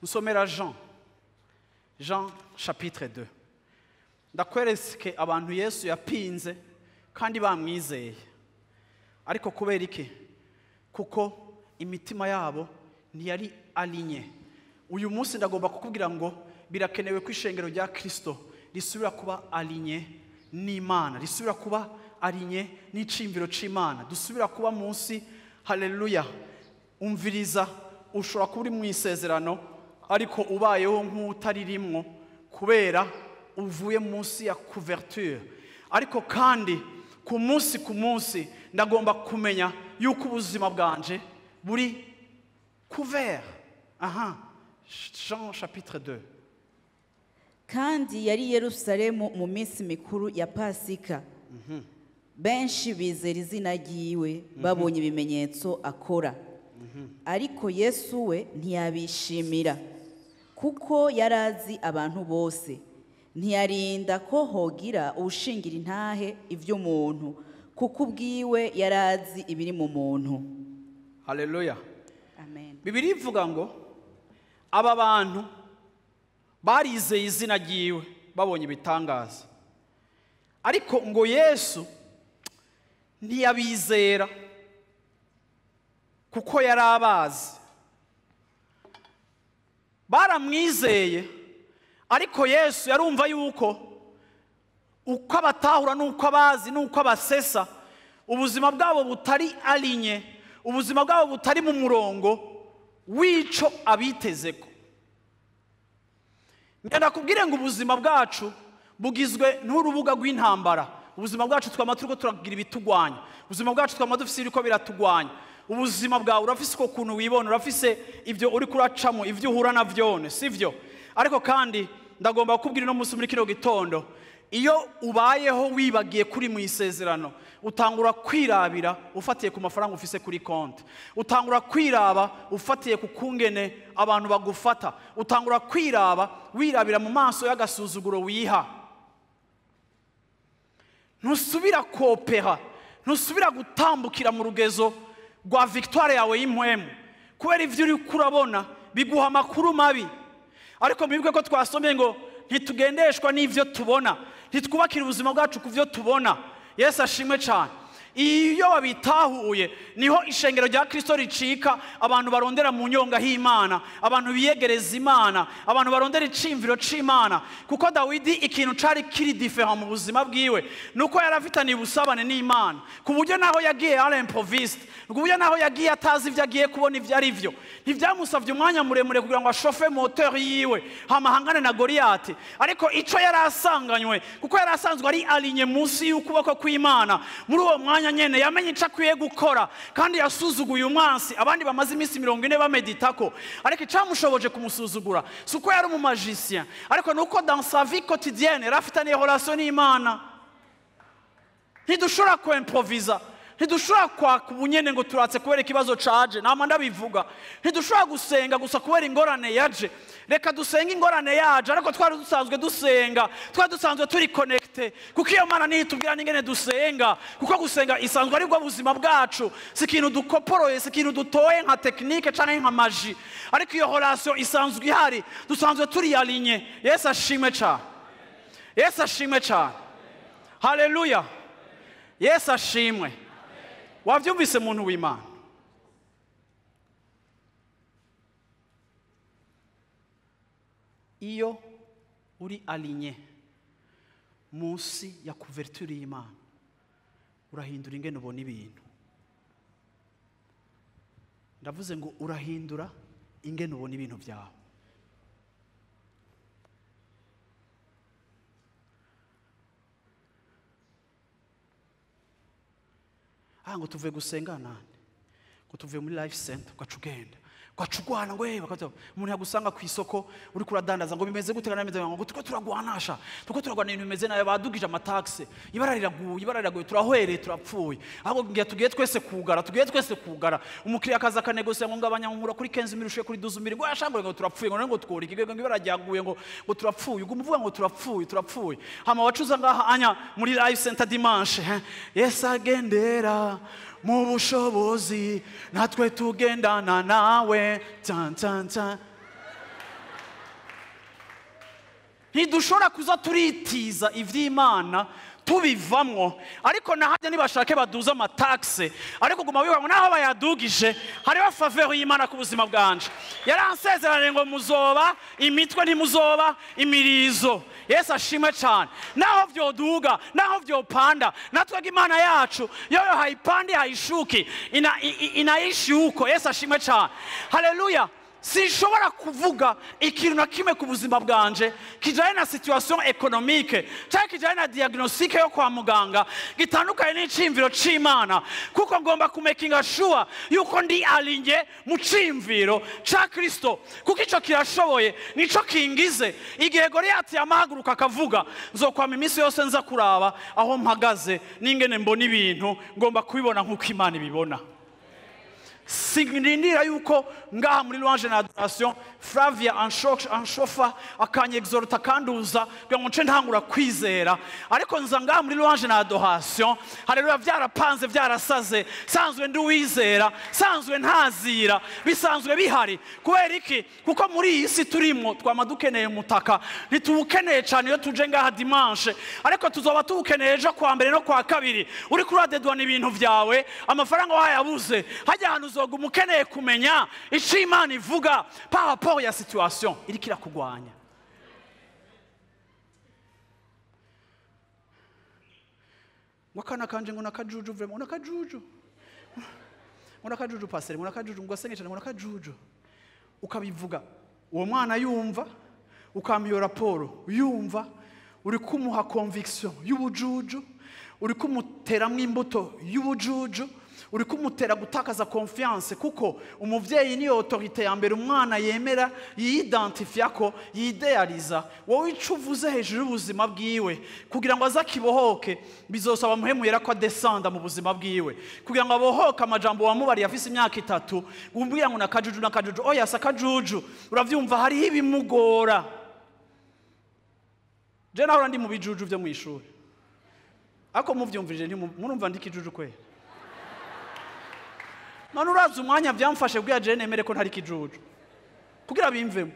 Usomera Jean chapitre 2. Ndakwereke abantu Yesu yapinze kandi bamwizeye. Ariko kubera iki? Kuko imitima yabo ntiyari alinye. Uyu munsi ndagomba kukubwira ngo birakenewe ko ishengero rya Kristo risubira kuba alinye n'Imana, risubira kuba alinye n'icimviro c'Imana, dusubira kuba munsi. Haleluya. Umviriza, ushobora kuba uri mu isezerano ariko ubayeho nk'utaririmwo kubera uvuye munsi ya couverture. Ariko kandi ku munsi ndagomba kumenya yuko ubuzima bwanje buri couvert. Jean chapitre 2. Kandi yari Yerusalemu mu minsi mikuru ya Pasika. Benshi bizera izina ryiwe babonye ibimenyetso akora. Ariko Yesu we ntiyabishimira, kuko yarazi abantu bose. Ntiyarinda ko hogira ubushingira intahe ivy'umuntu, kuko ubwiwe yarazi ibiri mu muntu. Haleluya. Amen. Bibiliya ivuga ngo aba bantu barizeye izina ryiwe babonye ibitangaza, ariko ngo Yesu ntiyabizera kuko yari abazi. Baramwizeye, ariko Yesu yarumva yuko uko abatahura n'uko abazi n'uko abasesa, ubuzima bwabo butari alinye, ubuzima bwabo butari mu murongo w'ico abitezeko. Ngenda kubwire ngo ubuzima bwacu bugizwe n'urubuga rw'intambara. Ubuzima bwacu twama turiko turagira ibitugwanya, ubuzima bwacu twama dufise ibiriko biratugwanya. Ubuzima bwawe urafise uko kuntu wibona, urafise ibyo uri kuracamo, ibyo uhura navyone, sivyo? Ariko kandi ndagomba kukubwira no munsi muri kino gitondo, iyo ubayeho wibagiye kuri mu isezerano, utangura kwirabira ufatiye ku mafaranga ufise kuri konti, utangura kwiraba ufatiye ku kungene abantu bagufata, utangura kwiraba wirabira mu maso y'agasuzuguro wiha. Ntusubira kopera, ntusubira gutambukira mu rugezo rwa victoire yawe y'impwemu, kubera ivyo uri kurabona biguha amakuru mabi. Ariko mwibuke ko twasomye ngo ntitugendeshwa n'ivyo tubona, ntitwubakira ubuzima bwacu ku vyo tubona. Yesu ashimwe cyane. Iyo babitahuye niho ishengero rya Kristo ricika, abantu barondera mu nyonga h'Imana, abantu biyegereza Imana, abantu barondera icimviro c'Imana. Kuko Dawidi ikintu cari kiri different mu buzima bwiwe nuko yarafitaniye ubusabane n'Imana, ku buryo naho yagiye à l'improviste, ku buryo naho yagiye atazi ivyo agiye kubona ivyo ari vyo, ntivyamusavye umwanya muremure kugira ngo ashofe moteur yiwe hamahangane na Goliath. Ariko ico yarasanganywe, kuko yarasanzwe ari alinye munsi y'ukuboko kw'Imana, muri uwo mwanya nyene yamenye ico akwiye gukora, kandi yasuzuguye umwansi abandi bamaze iminsi 40 bameditako. Ariko icamushoboje kumusuzugura suko yari umumagicien, ariko nuko dans sa vie quotidienne rafitaniye relation n'Imana. Ntidushobora ko improvisa, ntidushobora kwaka ubunyene ngo turatse kubera ikibazo caje. Nama ndabivuga, ntidushobora gusenga gusa kubera ingorane yaje. Reka dusenga ingorane yaje, ariko twari dusanzwe dusenga, twari dusanzwe turi connecte, kuko iyo Mana nitubwira n'ingene dusenga, kuko gusenga isanzwe ari bwo buzima bwacu, si ikintu dukoporoye, si ikintu dutoye nka technique canke nka magie, ariko iyo relation isanzwe ihari, dusanzwe turi alinye. Yesu ashimwe cyane. Yesu ashimwe cyane. Haleluya. Yesu ashimwe. Wavyumvise muntu w'Imana? Iyo uri alinye munsi ya couverture y'Imana, urahindura ingene ubona ibintu. Ndavuze ngo urahindura ingene ubona ibintu byawe. Ngo tuvuye gusenga nande? ngo tuvuye muri life center ugaca ugenda ugaca ugwana ngo umuntu yagusanga ku isoko uri kuradandaza ngo bimeze gute kana bimeze ngo tuko turagwanasha tuko turagwana ibintu bimeze nayo badugije amataxe ibara riraguye turahwereye turapfuye ahubwo ngiye tugiye twese kugara umukiriya akaza akanegosia ngo ngabanya nkura kuri 15,000 ushiye kuri 12,000 ngo yashambure ngo turapfuye ngo twori kigego ngo ibara ryaguye ngo turapfuye ubwo muvuga ngo turapfuye hama wacuza ngaha anya muri live center dimanche yes agendera mu bushobozi natwe tugendana nawe tan ntidushobora kuza turitiza ivy'Imana tubivamwo ariko nahajya nibashake baduza amataxe ariko guma bivuga ngo naho bayadugije hariho faveur y'Imana ku buzima bwanje yaransezeranye ngo muzoba imitwe ntimuzoba imirizo Yesu ashimwe cyane naho vyoduga naho vyopanda natwega Imana yacu yoyo haipandi haishuki inaishi huko Yesu ashimwe cyane haleluya sinshobora kuvuga ikintu na kimwe ku buzima bwanje kijanye na situation économique cyangwa kijanye na diagnostic yo kwa muganga gitandukanye n'icimviro c'Imana kuko ngomba kumakinga sure yuko ndi alinye mu cimviro ca Kristo kuko ico kirashoboye nico kingize igihe Goliath yamahaguruka akavuga nzokwama iminsi yose nza kuraba aho mpagaze n'ingene mbona ibintu ngomba kubibona nk'uko Imana ibibona Signindira yuko ngaha muri louange na adoration Flavia anshofa akanyexhorta kanduza bya nce ntangura kwizera ariko nza ngaha muri louange na adoration haleluya byarapanze byarasaze sanzwe ndi wizera sanzwe ntazira bisanzwe bihari kubera iki kuko muri iyi si turimo twamadukeneye mutaka ntitubukeneye cyane iyo tuje ngaha dimanche ariko tuzoba tubukeneye ejo kwa mbere no kwa kabiri uri kuradedwana ibintu vyawe amafaranga wayabuze hajya hanu uzoga umukeneye kumenya icyo Imana ivuga par rapport ya situation iriko irakugwanya wakana kanje ngo nakajuju vraiment nakajuju passer ngo nakajuju ngo asenge cyane ngo nakajuju ukabivuga uwo mwana yumva ukamyo raporo yumva uri kumuha conviction y'ubujuju uri kumuteramwe imbuto y'ubujuju uri kumutera gutakaza confiance kuko umuvyeyi ni autorité ya mbere umwana yemera yidentifia ko yidealiza wowe icuvuze hejuru y'ubuzima bwiwe kugira ngo azakibohoke bizosaba muhemuyera ko descenda mu buzima bwiwe kugira ngo abohoke amajambo wamubari yafise imyaka 3 umbwira ngo nakajuju oya sakajuju uravyumva hari ibimugora je naho ndi mu bijuju byo mu ishuri ako muvyumvije murumva ndikijuju kwe none urazi umwanya byamfashe bwa je nemere ko ntari kijuju kugira bimvemo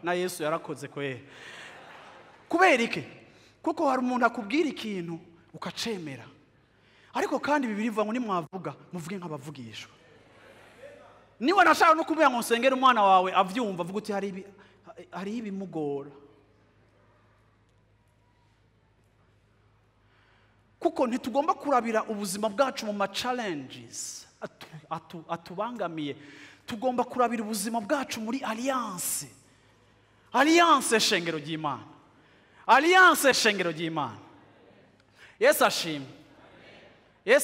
na Yesu yarakoze kwe kubera iki kuko hari umuntu akubwira ikintu ukacemera ariko kandi bibiri bivuga ngo ni mwavuga muvuge nk'abavugishwa niwe nashaka no kubera ngo nsengera umwana wawe avyumva avuga uti hari ibimugora kuko ntitugomba kurabira ubuzima bwacu mu ma challenges atubangamiye tugomba kurabira ubuzima bwacu muri alliance shengero ry'Imana Yesu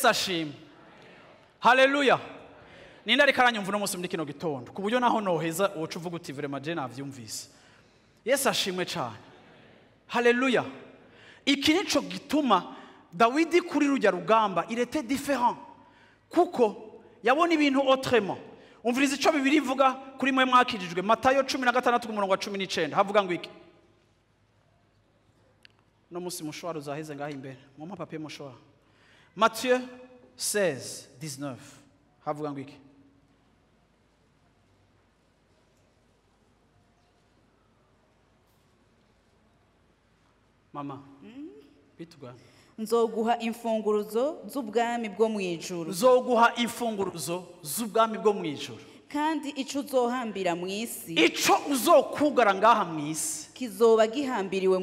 ashimwe haleluya ninde ari karanyumva no munsi muri kino gitondo ku buryo naho noheza uwo uvuga uti vraiment je navyumvise Yesu ashimwe cyane haleluya iki nico gituma Dawidi kuri rujya rugamba il était différent kuko yabona ibintu autrement umviriza ico bibiri ivuga kuri mwe mwakijijwe Matayo 16:19 havuga ngo iki no musi mushwaro zaheze ngaho imbere mu papier mushwaro Matthieu 16:19 havuga ngo iki mama bitugana nzoguha imfunguruzo z'ubwami bwo mu ijuru nzoguha imfunguruzo z'ubwami bwo mu ijuru kandi ico uzohambira mu isi ico uzokugara ngaha mu isi kizoba gihambiriwe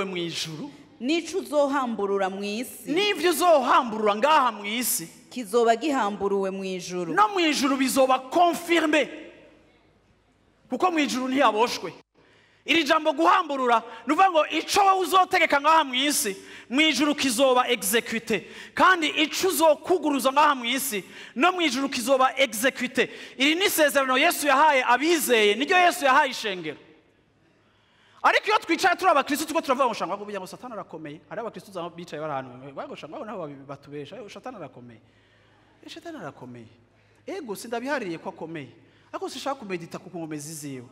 mu ijuru n'ico uzohamburura mu isi n'ivyo uzohamburura ngaha mu isi kizoba gihamburuwe mu ijuru no mu ijuru bizoba confirmé kuko mu ijuru ntiyaboshwe iri jambo guhamburura nuvuga ngo ico wowe uzotegeka ngaha mu isi mu ijuru kizoba execute, kandi ico uzokuguruza ngaha mu isi no mu ijuru kizoba execute. Iri ni isezerano Yesu yahaye abizeye, niryo Yesu yahaye ishengero. Ariko iyo twicaye turi abakristo tuko turavuga ngo shanga kugira ngo Satani arakomeye, ari abakristo zamo bicaye bari ahantu bago shanga nabo batubesha, Satani arakomeye. Satani arakomeye. Ego sindabihariye ko akomeye. Ariko sishaka kumedita ku nkomezi ziwe.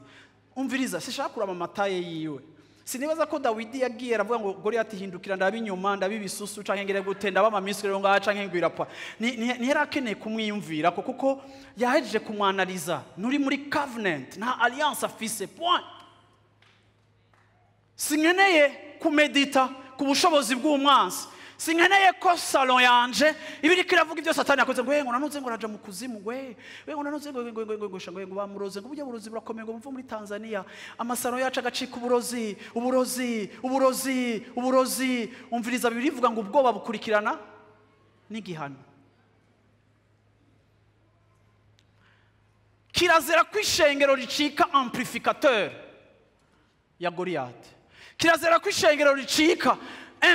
Umviriza, sishaka kurama amataye yiwe. Sinibaza ko Dawidi yagiye aravuga ngo Goliath hindukira ndabinyuma ndabibisusu canke ngere gutenda bamamiswe rero ngaha canke ngwirapa. Ntiherakeneye kumwiyumvira kuko yahejeje kumwanaliza. Nuri muri covenant, nta alliance afise. Point. Sinkeneye kumedita ku bushobozi bw'umwansi. Sinkeneye ko salon yanje ibiri kiravuga ibyo Satani yakoze ngo ngo nanuze ngo raja mu kuzimu ngo nanuze ngo bamuroze ngo burya burozi burakomeye ngo mvu muri Tanzania amasaro yacu agacika uburozi. Umviriza birivuga ngo ubwoba bukurikirana n'igihano. Kirazira kwishengero ricika amplificateur ya Goliath. Kirazira kwishengero ricika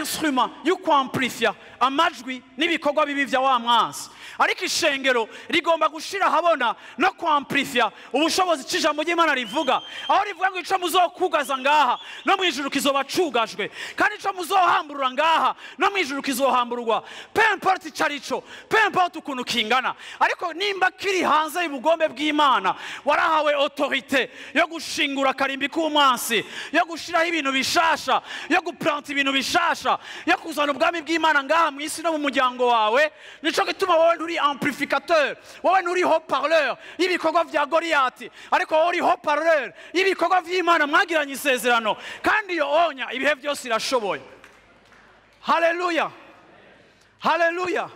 instrument yo kwamplifia amajwi n'ibikorwa bibi vya wa mwansi. Ariko ishengero rigomba gushira habona no kwamplifia ubushobozi cijambo ry'Imana rivuga. Aho rivuga ngo ico muzokugaza ngaha no mwijuru kizoba cugajwe, kandi ico muzohamburura ngaha no mwijuru kizohamburwa. Peu importe icarico, peu importe ukuntu kingana, ariko nimba kiri hanze y'ubugombe bw'Imana, warahawe autorité yo gushingura karimbi k'umwansi, yo gushiraho ibintu bishasha, yo guplanta ibintu bishasha, yo kuzana ubwami bw'Imana ngaha mu isi no mu muryango wawe. Nico gituma wowe nturi amplificateur, wowe nturi haut-parleur y'ibikorwa vya Goliath, ariko wowe uri haut-parleur y'ibikorwa vy'Imana mwagiranye isezerano, kandi yo onya ibihe byose irashoboye. Haleluya, haleluya.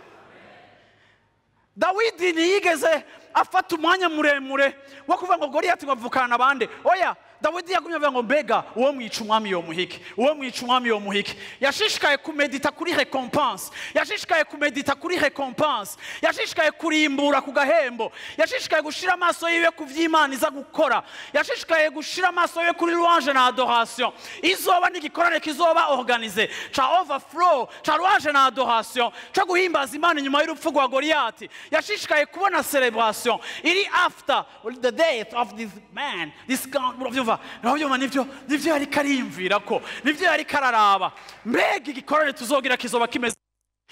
Dawidi ntiyigeze afata umwanya muremure wo kuvuga ngo Goliath bavukana nabande. Oya, Dawidi yagumye avuga ngo mbega uwo mwica umwami yo muhike, uwo mwica umwami yo muhike. Yashishikaye kumedita kuri recompense, yashishikaye kumedita kuri recompense, yashishikaye kurimbura ku gahembo, yashishikaye gushira amaso yiwe ku vy'Imana iza gukora, yashishikaye gushira amaso yiwe kuri louange na adoration. Izoba n'igikorane kizoba organisé cha overflow, cha louange na adoration, cha guhimbaza Imana nyuma y'urupfu rwa Goliath. Yashishikaye kubona celebration iri after the death of this man, this God. Nabyo nivyo yari karimvira ko, nivyo yari kararaba. Mbega igikorane tuzogira kizoba kimeze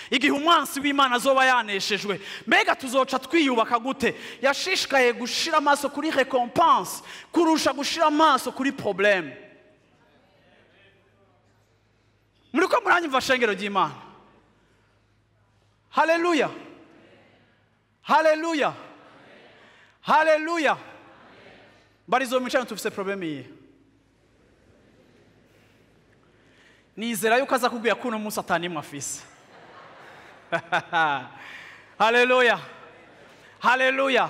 igihe umwansi w'Imana azoba yaneshejwe. Mbega tuzoca twiyubaka gute? Yashishikaye gushira amaso kuri recompense kurusha gushira amaso kuri problème. Muriko muranyumva shengero ry'Imana? Haleluya, haleluya, haleluya. Barizo mwichano tufise problème iyi. Nizera yuko aza kugwira kuno munsi atani mwafise. Haleluya, haleluya,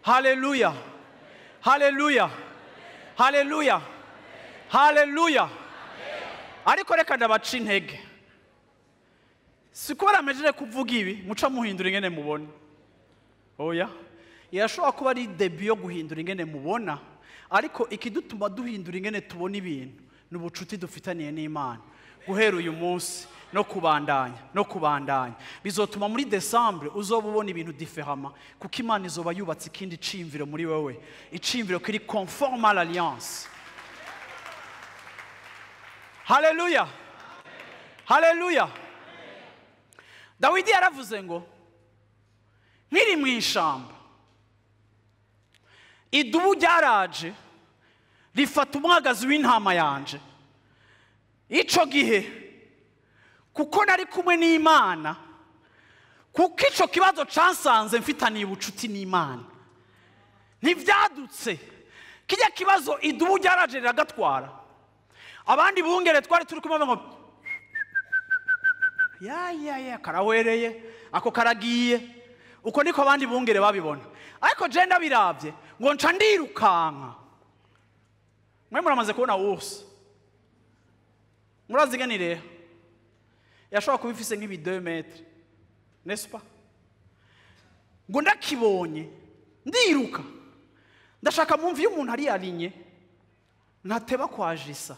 haleluya, haleluya, haleluya, haleluya. Ariko reka ndabaca intege. Siko baramejeje kuvuga ibi muca muhindura ingene mubona. Oya, yashobora kuba ari debut yo guhindura ingene mubona, ariko ikidutuma duhindura ingene tubona ibintu n'ubucuti dufitaniye n'Imana guhera uyu munsi no kubandanya bizotuma muri Septembre uzoba ubona ibintu différemment, kuko Imana izoba yubatse ikindi cimviro muri wewe, icimviro kiri conforme à l'alliance. Haleluya, haleluya. Dawidi yaravuze ngo nkiri mu ishamba idubu ryaraje rifata umwagazi w'intama yanje. Ico gihe kuko nari kumwe n'Imana, kuko ico kibazo cansanze mfitaniye ubucuti n'Imana, ntivyadutse kijya kibazo idubu ryaraje riragatwara. Abandi bungere twari turi kumwe ngo ya karawereye ako karagiye, uko niko abandi bungere babibona. Ariko je ndabiravye ngo nca ndirukanka. Mwe muramaze kubona urso, muraziganire yashobora kuba ifise nk'ibi 2 metres, n'est-ce pas? Ngo ndakibonye ndiruka, ndashaka mumva iyo umuntu ari yalinye ntateba kwajisa.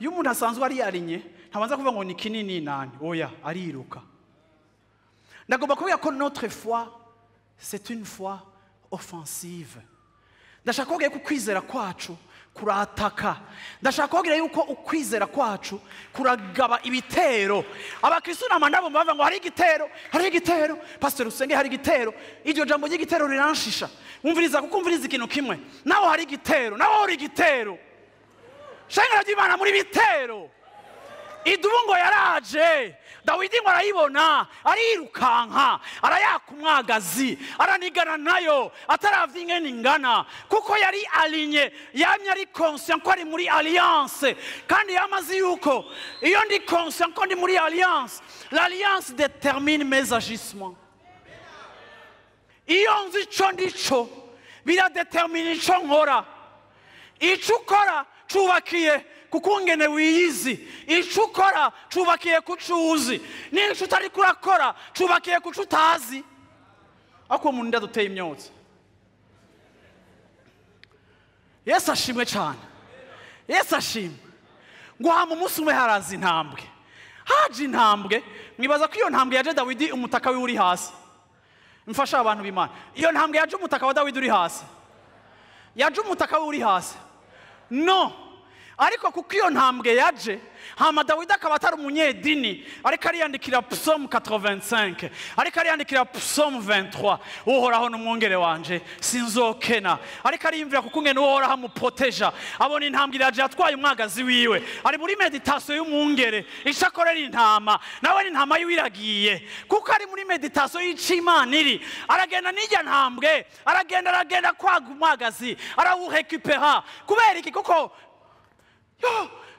Iyo umuntu asanzwe ari yarinye ntabanza kuvuga ngo ni kinini nani, oya ariruka. Ndagomba kubwira ko notre foi c'est une foi offensive. Ndashaka kubwira ko ukwizera kwacu kurataka. Ndashaka kubwira yuko ukwizera kwacu kuragaba ibitero. Abakristo n'amandabo bavuga ngo hari igitero, pastor usenge hari igitero. Iryo jambo ry'igitero riranshisha. Umviriza kuko umviriza ikintu kimwe. Naho hari igitero, naho uri igitero. Shengera ry'Imana muri bitero. Idubu ngo yaraje, Dawidi ngo arayibona, arirukanka, arayaka umwagazi, aranigana nayo, ataravye ingene ingana, kuko yari alinye, yamye ari conscient ko ari muri alliance, kandi yamaze yuko iyo ndi conscient ko ndi muri alliance, l'alliance détermine mes agissements. Iyo nzi ico ndico, biradetermine ico nkora. Ico ukora cubakiye kukungene wiyizi, ico ukora cubakiye kucuzi, n'ico utari kurakora cubakiye kucutazi. Ako umuntu ndaduteye imyotsi. Yesu ashimwe cyane. Yesu ashimwe. Ngo hama umunsi umwe haraza intambwe. Haje intambwe, mwibaza ko iyo ntambwe yaje Dawidi umutaka we uri hasi. Mfasha abantu b'Imana. Iyo ntambwe yaje umutaka wa Dawidi uri hasi. Yaje umutaka we uri hasi. No. Ariko kuko iyo ntambwe yaje, hama Dawidi akaba atari umunyedini, ariko ariyandikira Psalm 85, ariko ariyandikira Psalm 23, uhoraho n'umwungere wanje sinzokena, ariko ariyumvira kuko ngene uhoraho amuproteja. Abona intambwe iraje atwaye umwagazi wiwe, ari muri meditation y'umwungere, ishakorera intama, nawe n'intama yiwe iragiye, kuko ari muri meditation y'Imana iri, aragenda n'ijya ntambwe, aragenda kwaga umwagazi, arawurekupera. Kubera iki? Kuko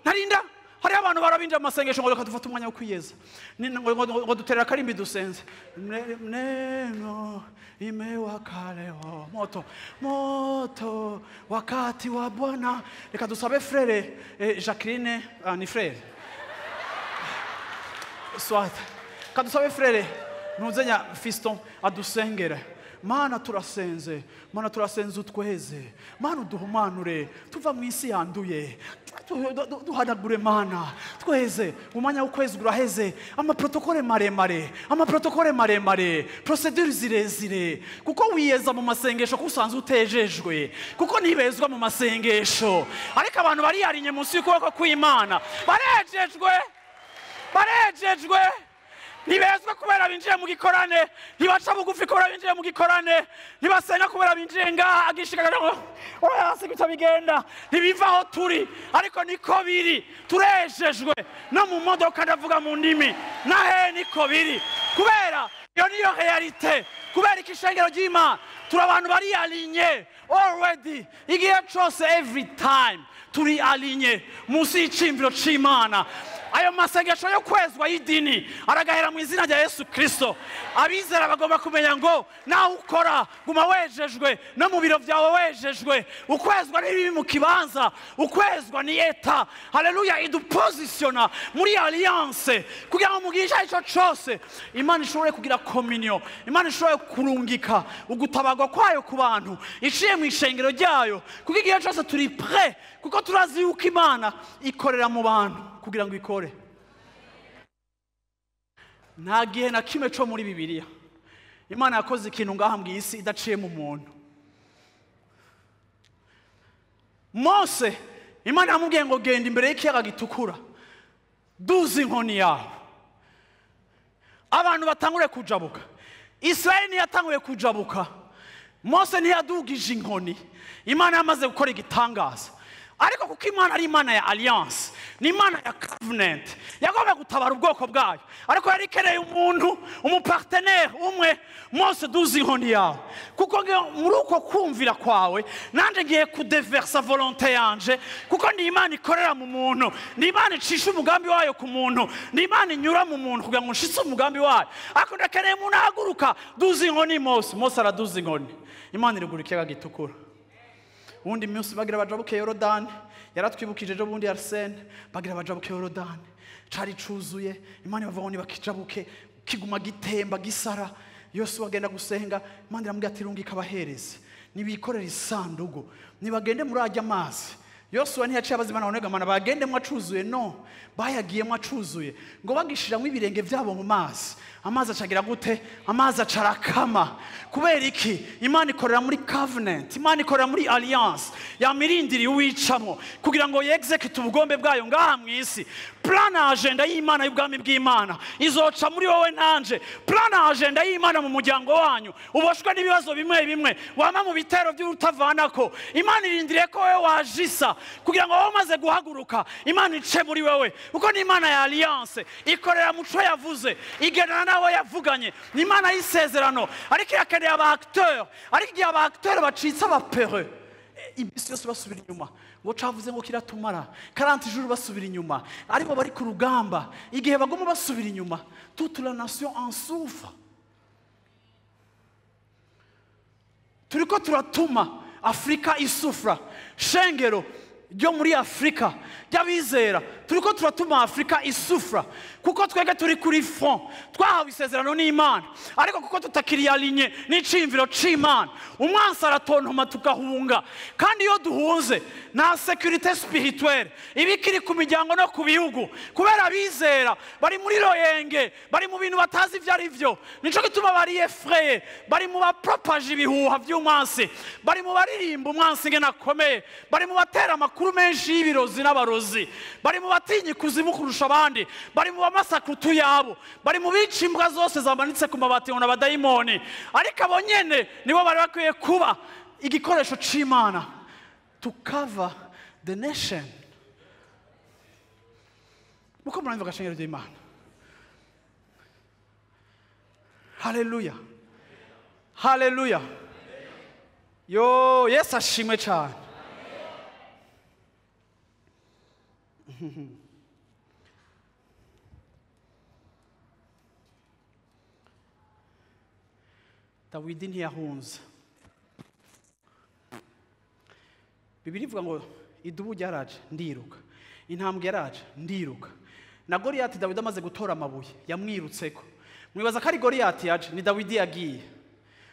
narinda hari abantu barabinja amasengesho ngo dufate umwanya wo kwiyeza, ngo duterera karimbi dusenze neno imewaka leo moto wakati wa Bwana. Reka dusabe frere Jacqueline, ni frere soit kadusabe frere nuzenya fiston adusengere. Mana turasenze, Mana turasenze utweze, Mana uduhumanure tuva mu isi yanduye, duhanagure Mana tweze. Umwanya w'ukwezi uraheze, amaprotokole maremare, procedure zirezire, kuko wiyeza mu masengesho kusanzwe utejejwe, kuko nibezwa mu masengesho. Ariko abantu bari yarinye munsi y'ukuboko kw'Imana barejejwe ntibezwa kubera binjiye mu gikorane, ntibaca bugufi kubera binjiye mu gikorane, ntibasenga kubera binjiye ngaha agishikana ngo hasi guca bigenda, ntibiva aho turi. Ariko niko biri, turejejwe no mu modoka, ndavuga mu ndimi, nahe niko biri, kubera iyo niyo realite. Kubera ikishengero ry'Imana turi abantu bari alinye already, igihe cyose, every time turi alinye munsi y'icimviro c'Imana. Ayo masengesho yo kwezwa y'idini aragahera mu izina rya Yesu Kristo. Abizera bagomba kumenya ngo naho ukora guma wejejwe, no mu biro byawe wejejwe. Ukwezwa ni mu kibanza, ukwezwa ni Être. Haleluya, idupozisiona muri alliance kugira ngo mugisha ico cyose Imana ishobore kugira communion, Imana ishobore kurungika ugutabagwa kwayo ku bantu iciye mu ishengero ryayo. Kuko igihe cyose turi prêt, kuko turazi yuko Imana ikorera mu bantu kugira ngo ikore. Nta gihe na kimwe cyo muri Bibiliya Imana yakoze ikintu ngaha mu isi idaciye mu muntu. Mose, Imana yamubwiye ngo genda imbere y'ikiyaga gitukura, duza inkoni yawe, abantu batangure kujabuka. Israeli ntiyatanguye kujabuka, Mose ntiyadugije inkoni. Imana yamaze gukora igitangaza. Ariko kuko Imana ari Imana ya alliance, ni Imana ya covenant, yagomba gutabara ubwoko bwayo. Ariko yari ikeneye umuntu, umupartenaire umwe. Mose, duza inkoni yawe, kuko muri uko kumvira kwawe nanje ngiye kudeversa volonté yanje, kuko ndi Imana ikorera mu muntu, ndi Imana icisha umugambi wayo ku muntu, ndi Imana inyura mu muntu kugira ngo nshitse umugambi wayo. Ariko ndakeneye umuntu ahaguruka, duza inkoni. Mose araduza inkoni, Imana irigura ikiyaga gitukura. Ubundi munsi bagira bajabuke Yorodani, yaratwibukije ejo bundi Arsene, bagira bajabuke Yorodani, cari cuzuye. Imana bavuga ngo nibakijabuke kiguma gitemba gisara. Yose bagenda gusenga, Imana iramubwira ati rungika abahereze nibikorera isandugu, nibagende muri ajya amazi yosuwa ntiyaciye abaza imana ngo mana bagendemo acuzuye, no, bayagiyemo acuzuye, ngo bagishiramo ibirenge byabo mu mazi, amazi acagira gute? Amazi acarakama. Kubera iki? Imana ikorera muri covenant, Imana ikorera muri alliance, yamirindiriye uwicamo kugira ngo yexecute ubugombe bwayo ngaha mu isi. Plan na agenda y'Imana y'ubwami bw'Imana izoca muri wowe nanje. Plan na agenda y'Imana mu muryango wanyu uboshwe n'ibibazo bimwe bimwe, wama mu bitero by'urutavanako, Imana irindiriye ko wewe wajisa kugira ngo wowe umaze guhaguruka Imana ice muri wewe, kuko ni Imana ya alliance, ikorera mu cyo yavuze, igenana nawe yavuganye. Ni Imana y'isezerano, ariko irakeneye aba acteur, ariko igihe aba acteur bacitse aba peureux, ibisi yose basubira inyuma, ngo cavuze ngo kiratumara 40 jours basubira inyuma, ariko bari ku rugamba, igihe bagoma basubira inyuma, toute la nation en souffre. Turiko turatuma Afrika isufra, shengero ryo muri Afrika ry'abizera, turiko turatuma Afrika isufra, kuko twege turi kuri front, twahawe isezerano n'Imana, ariko kuko tutakiri alinye n'icimviro c'Imana, umwansi aratontoma tukahunga. Kandi iyo duhunze nta sécurité spirituelle ibikiri ku miryango no ku bihugu, kubera abizera bari muri royenge, bari mu bintu batazi ivyo ari vyo. Nico gituma bari effrayé, bari mu bapropage ibihuha vy'umwansi, bari mu baririmba umwansi ngene akomeye, bari mu batera amakuru menshi y'ibirozi n'abarozi, bari mu batinyi kuzimu kurusha abandi, bari mu bamasakutu yabo, bari mu bica imbwa zose zamanitse ku mabati ngo n'abadayimoni. Ariko abo nyene nibo bari bakwiye kuba igikoresho c'Imana to cover the nation. Muko muranyumva agashengero ry'Imana? Haleluya, haleluya. Yo, Yesu ashimwe cyane. Dawidi ntiyahunze. Bibiri ivuga ngo idubu ryaraje ndiruka, intambwe yaraje ndiruka. Na Goliath Dawidi amaze gutora amabuye yamwirutseko. Mwibaza ko ari Goliath yaje, ni Dawidi yagiye.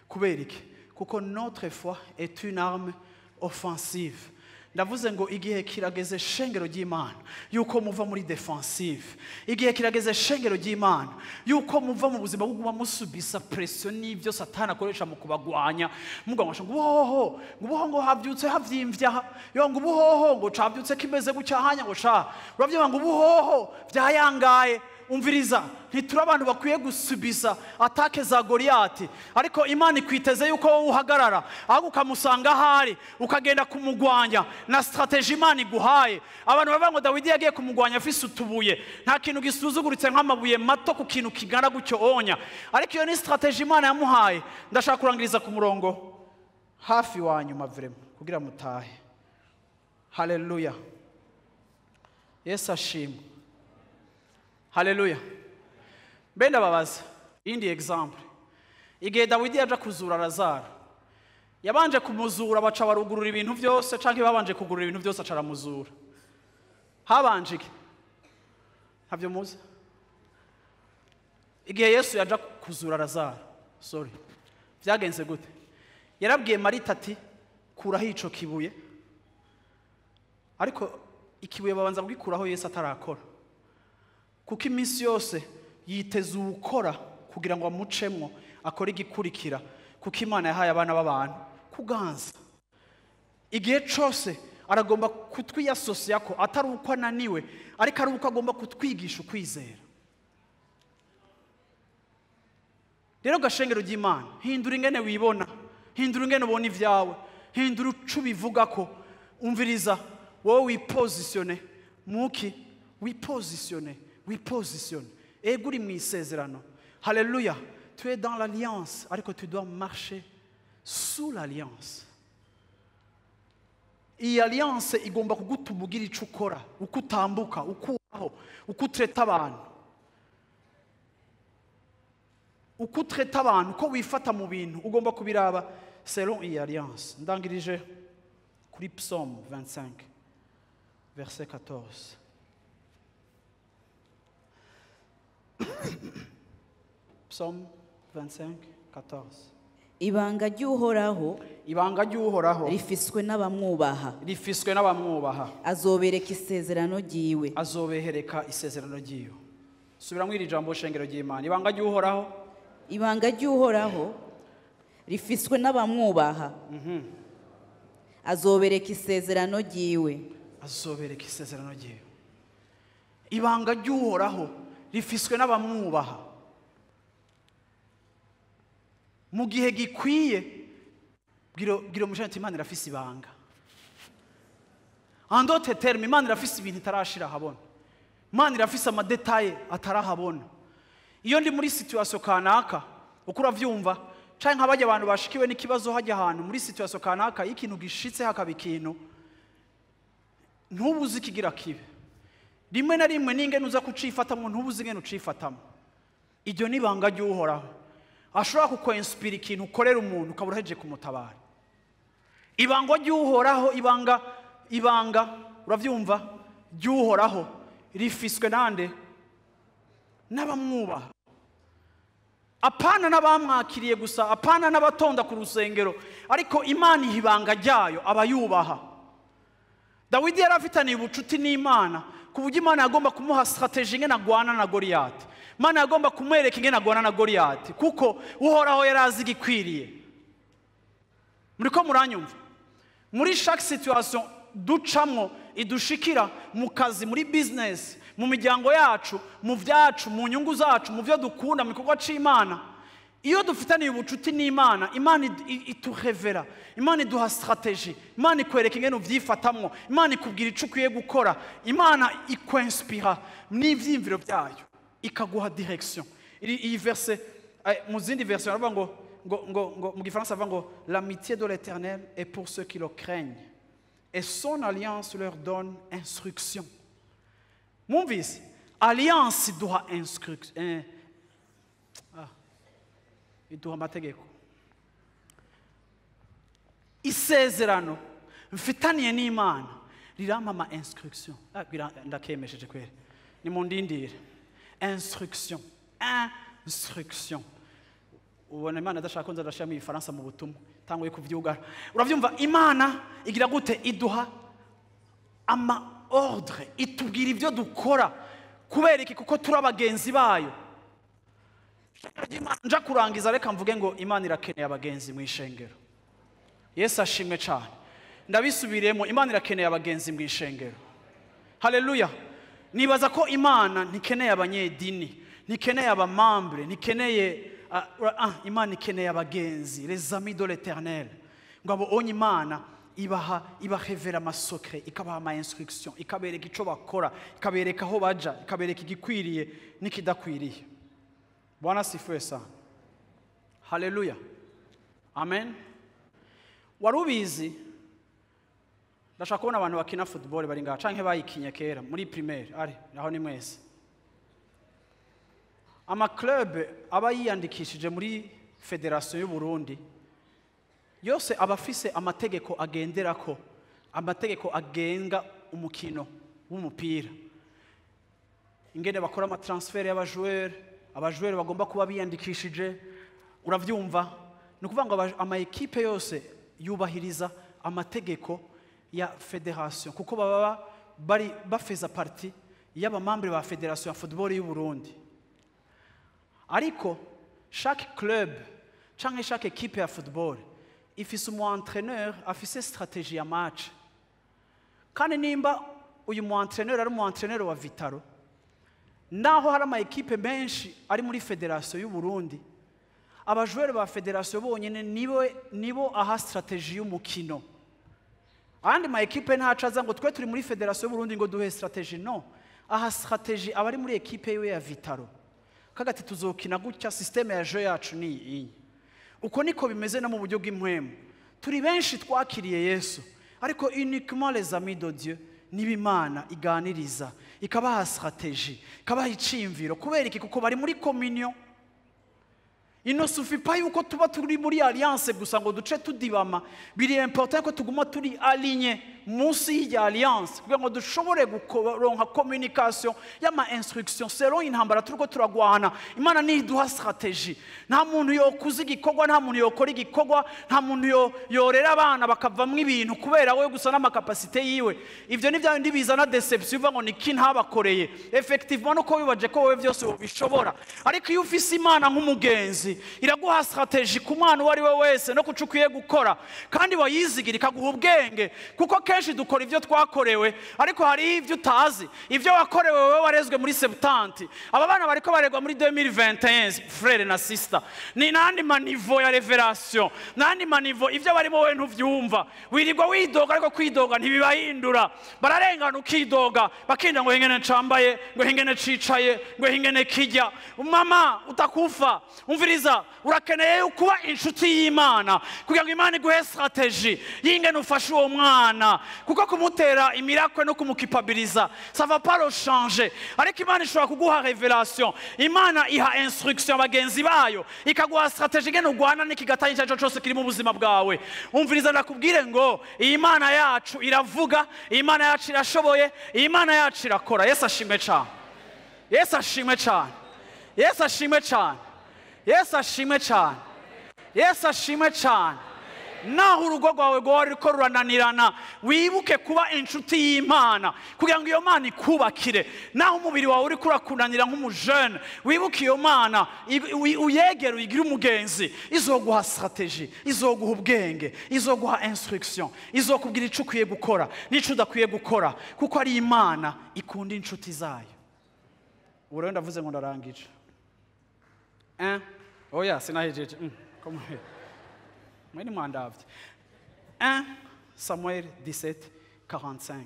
Kubera iki? Kuko notre foi est une arme offensive. Ndavuze ngo igihe kirageze shengero ry'Imana yuko muva muri defensive, igihe kirageze shengero ry'Imana yuko muva mu buzima bwo musubisa pression n'ivyo Satani akoresha mu kubagwanya, mugwangasha ngo ubuhoho ngo havyutse havyimvya, yo ngo ubuhoho ngo cavyutse kimeze gucya hanya ngo sha uravye ngo ubuhoho vyayangaye. Umviriza, ntituri abantu bakwiye gusubisa atake za Goliath, ariko Imana ikwiteze yuko wowe uhagarara ahubwo ukamusanga ahari ukagenda kumugwanya na strategy Imana iguhaye. Abantu bavuga ngo Dawidi yagiye kumugwanya afise utubuye, nta kintu gisuzuguritse nk'amabuye mato ku kintu kigana gutyo onya, ariko iyo ni strategy Imana yamuhaye. Ndashaka kurangiriza ku murongo hafi wa nyuma vraiment kugira mutahe. Haleluya, Yesu ashimwe. Haleluya. Benda babaza indi example. Igihe Dawidi yaje kuzura Lazaro, yabanje kumuzura baca barugurura ibintu byose, canke babanje kugurura ibintu byose acaramuzura? Habanje iki? Havyo muzi? Igihe Yesu yaje kuzura Lazaro, vyagenze gute? Yarabwiye Marita ati kuraho ico kibuye, ariko ikibuye babanza kugikuraho Yesu atarakora, kuko iminsi yose yiteze ukora kugira ngo amucemwo akore igikurikira, kuko Imana yahaye abana b'abantu kuganza. Igihe cyose aragomba kutwiyasosiya ko atari uko ananiwe, ariko ari uko agomba kutwigisha ukwizera. Rero gashengero ry'Imana, hindura ingene wibona, hindura ingene ubona ivyawe, hindura uco bivuga ko. Umviriza, wowe wipositione muki, wipositione ego uri mu isezerano. Haleluya. Tu es dans l'alliance, ariko tu dois marcher sous l'alliance. Iyi alliance igomba kugutuma ugira ico ukora, uko utambuka, ukubaho, uko utreta abantu, uko utreta abantu, uko wifata mu bintu ugomba kubiraba selon iyi alliance. Ndangirije kuri Psaume 25 verset 14. Psaume 25, 14. ibanga ry'uhoraho ibanga ry'uhoraho rifiswe n'abamwubaha rifiswe n'abamwubaha azobereka isezerano ryiwe azobehereka isezerano ryiwe. Subiramo iri jambo shengero ry'Imana. Ibanga ry'uhoraho ibanga ry'uhoraho rifiswe n'abamwubaha azobereka isezerano ryiwe azobereka isezerano ryiwe. Ibanga ry'uhoraho rifiswe n'abamwubaha mu gihe gikwiye. Bwira umushana Imana irafise ibanga. En d'autres termes, Imana irafise ibintu itarashira habona. Imana irafise amadetaye atarahabona. Iyo ndi muri situation kanaka uko uravyumva canke nk'abajya abantu bashikiwe n'ikibazo hajya ahantu muri situation kanaka ikintu gishitse hakaba ikintu ntubuzi kigira kibe. Rimwe na rimwe ninge nuza kucifatamo ntubuzi ngene ucifatamo. Iryo ni banga ry'uhoraho. Ashobora kukwinspira ikintu ukorera umuntu ukabura heje kumutabara. Ibanga ry'uhoraho ibanga uravyumva ry'uhoraho rifiswe nande n'abamwubaha. Apana n'abamwakiriye gusa, apana n'abatonda ku rusengero, ariko Imana ihibanga ryayo abayubaha. Dawidi yarafitaniye ubucuti n'Imana ku buryo Imana yagomba kumuha strategy ingene agwana na Goliath. Imana yagomba kumwereka ingene agwana na Goliath kuko uhoraho yarazi igikwiriye. Muriko muranyumva? Muri chaque situation ducamwo idushikira mu kazi, muri business, mu miryango yacu, mu vyacu, mu nyungu zacu, mu vyo dukunda, mu gikorwa c'Imana, iyo dufitaniye ubucuti n'Imana, Imana iturevera, Imana iduha strategy, Imana ikwereka ingene uvyifatamwo, Imana ikubwira ico ukwiye gukora, Imana ikwinspira n'ivyimviro vyayo, ikaguha direction. Iyi verset mu zindi version aravuga ngo mu gifaransa avuga ngo l'amitié de l'Éternel est pour ceux qui le craignent et son alliance leur donne instruction. Mwumvise? Alliance iduha instruction. Iduha amategeko. Isezerano mfitaniye n'Imana rirampa ama instruction. Ndakemesheje kwere. Nimundindire. Instruction. Instruction. Ubona Imana adashaka ko nzadashira mu Faransa mu butumwa tangoye kuvyugara. Uravyumva Imana igira gute iduha ama ordre, itubwira ivyo dukora kubera iki kuko turi abagenzi bayo. Nja kurangiza reka mvuge ngo Imana irakeneye abagenzi mu ishengero. Yesu ashimwe cyane. Ndabisubiremo, Imana irakeneye abagenzi mu ishengero. Haleluya. Nibaza ko Imana ntikeneye abanyedini, ntikeneye abamambre, ntikeneye Imana ikeneye abagenzi, les amis de l'Éternel. Ngo abo onye Imana ibahevera amasokre, ikabaha ama instruction, ikabereka ico bakora, ikabereka aho baja, ikabereka igikwiriye n'ikidakwiriye. Bwana sifiwe sana. Haleluya. Amen. Warubizi ndashaka kubona abantu bakina football bari ngaha canke bayikinye kera muri primaire ari naho ni mwese. Ama club aba yiyandikishije muri Federation y'u Burundi yose abafise amategeko agenderako, amategeko agenga umukino w'umupira, ingene bakora ama transfer y'abajoueur, abajoueur bagomba kuba biyandikishije. Uravyumva? Nukuvuga ngo ama equipe yose yubahiriza amategeko ya federation kuko baba bari bafeza parti y'abamambre ba Federation ya football y'u Burundi. Ariko chaque club canke chaque équipe ya football ifise umu entraîneur afise stratégie ya match. Kandi nimba uyu mu entraîneur ari mu entraîneur wa Vitaro, naho hari ama equipe menshi ari muri Federation y'u Burundi, abajoueur ba Federation bonyene nibo aha stratégie y'umukino. Andi ma equipe ntacaza ngo twe turi muri Federation y'u Burundi ngo duhe stratégie, no. Aha stratégie abari muri equipe yiwe ya Vitaro. Kagati tuzokina gutya, systeme ya jeu yacu ni iyi. Uko niko bimeze no mu buryo bw'impwemu. Turi benshi twakiriye Yesu, ariko uniquement les amis de Dieu n'ibimana iganiriza, ikabaha stratégie, ikabaha icimviro kubera iki kuko bari muri communion. Il ne suffit pas yuko tuba turi muri alliance gusa ngo duce tudibama. Biri important ko tuguma turi aligné munsi ya alliance kugira ngo dushobore gukoronka communication y'ama instruction selon intambara turiko turagwana. Imana ni duha strategy. Nta muntu yokuza igikorwa, nta muntu yokora igikorwa, nta muntu yorera abana bakavamwe ibintu kubera we gusa n'amakapasite yiwe. Ivyo ni bya bindi bizana deception uva ngo niki ntabakoreye. Effectivement nuko wibaje ko wowe byose ubishobora. Ariko iyo ufise Imana nk'umugenzi iraguha strategy ku mwana uwo ari we wese no kucukwiye gukora kandi wayizigira ikaguha ubwenge kuko kenshi dukora ivyo twakorewe ariko hari ivyo utazi ivyo wakorewe wewe warezwe muri Septembre aba bana bariko baregwa muri 2021 frère na sister ni nandi manivo ya revelation nandi manivo ivyo barimo we ntuvyumva wirirwa widoga ariko kwidoga ntibibahindura bararengana ukidoga bakinda ngo hengene ncambaye ngo hengene cicaye ngo hengene kijya mama utakufa umviriza urakeneye kuba inshuti y'Imana kugira ngo Imana iguhe strategy yingene ufashe uwo mwana kuko kumutera imirakwe no kumukipabiliza ça va pas le changer ariko Imana ishobora kuguha revelation Imana iha instruction abagenzi bayo ikaguha strategy ngene ugwana n'ikigatanye cyaco cyose kiri mu buzima bwawe umviriza ndakubwire ngo Imana yacu iravuga Imana yacu irashoboye Imana yacu irakora Yesu ashimwe cyane Yesu ashimwe cyane Yesu ashimwe cyane Yesu ashimwe cyane Yesu ashimwe cyane naho urugo rwawe rwari ruko rurananirana wibuke kuba inshuti y'Imana kugira ngo iyo Mana ikubakire naho umubiri wawe uri kurakunanira nk'umujene wibuke iyo Mana uyegere uyigira umugenzi izoguha strategy izoguha ubwenge izoguha instruction izokubwira ico ukwiye gukora n'ico udakwiye gukora kuko ari Imana ikunda inshuti zayo urenda ndavuze ngo ndarangije oya sinahejeje comme mwene mwandavye 1 Samuel 17:45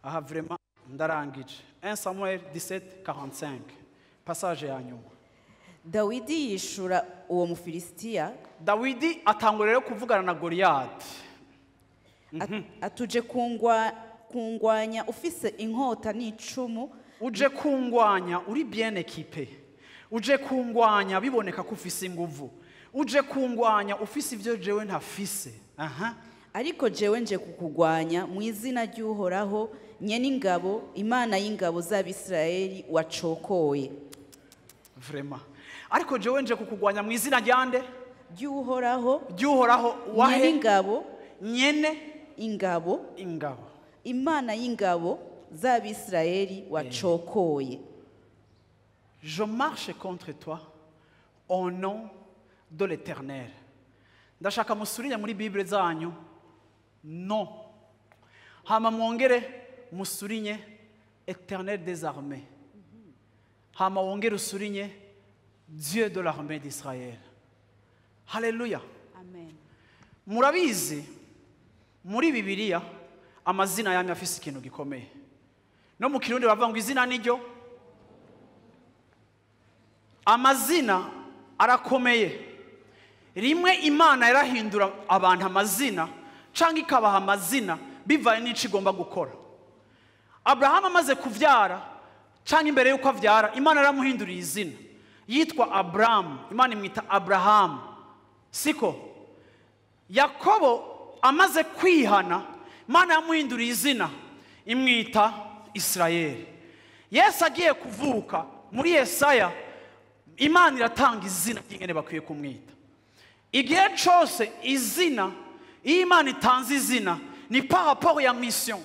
aha vraiment ndarangije 1 Samuel 17:45 passage ya nyuma Dawidi yishura uwo Mufilisitiya Dawidi atangura rero kuvugana na Goliath atuje kungwanya ufise inkota n'icumu uje kungwanya uri bien équipé uje kungwanya biboneka ko ufise inguvu uje kungwanya ufise ivyo jewe ntafise ariko jewe nje kukugwanya mu izina ry'Uhoraho nye n'ingabo Imana y'ingabo z'Abisirayeli wacokoye vraiment ariko jewe nje kukugwanya mu izina ryande ry'Uhoraho wahe n'ingabo nyene ingabo Imana y'ingabo z'Abisirayeli wacokoye Je marche contre toi au nom de l'Éternel. Ndashaka musurire muri Bible zanyu non. Hama mwongere musurinye Éternel des armées. Hama wongere usurinye Dieu de l'armée d'Israël. Hallelujah. Amen. Murabizi muri Bibiliya amazina yamye afise ikintu gikomeye. No mu Kirundi bavuga ngo izina niryo amazina arakomeye rimwe Imana yarahindura abantu amazina canke ikabaha amazina bivaye n'ico igomba gukora Abraham amaze kuvyara canke imbere yuko avyara Imana yaramuhinduriye izina yitwa Abraham Imana imwita Abraham siko Yakobo amaze kwihana Imana yamuhinduriye izina imwita Israeli Yesu agiye kuvuka muri Yesaya Imana iratanga izina ry'ingene bakwiye kumwita igihe cyose izina iyo Imana itanze izina ni par rapport ya mission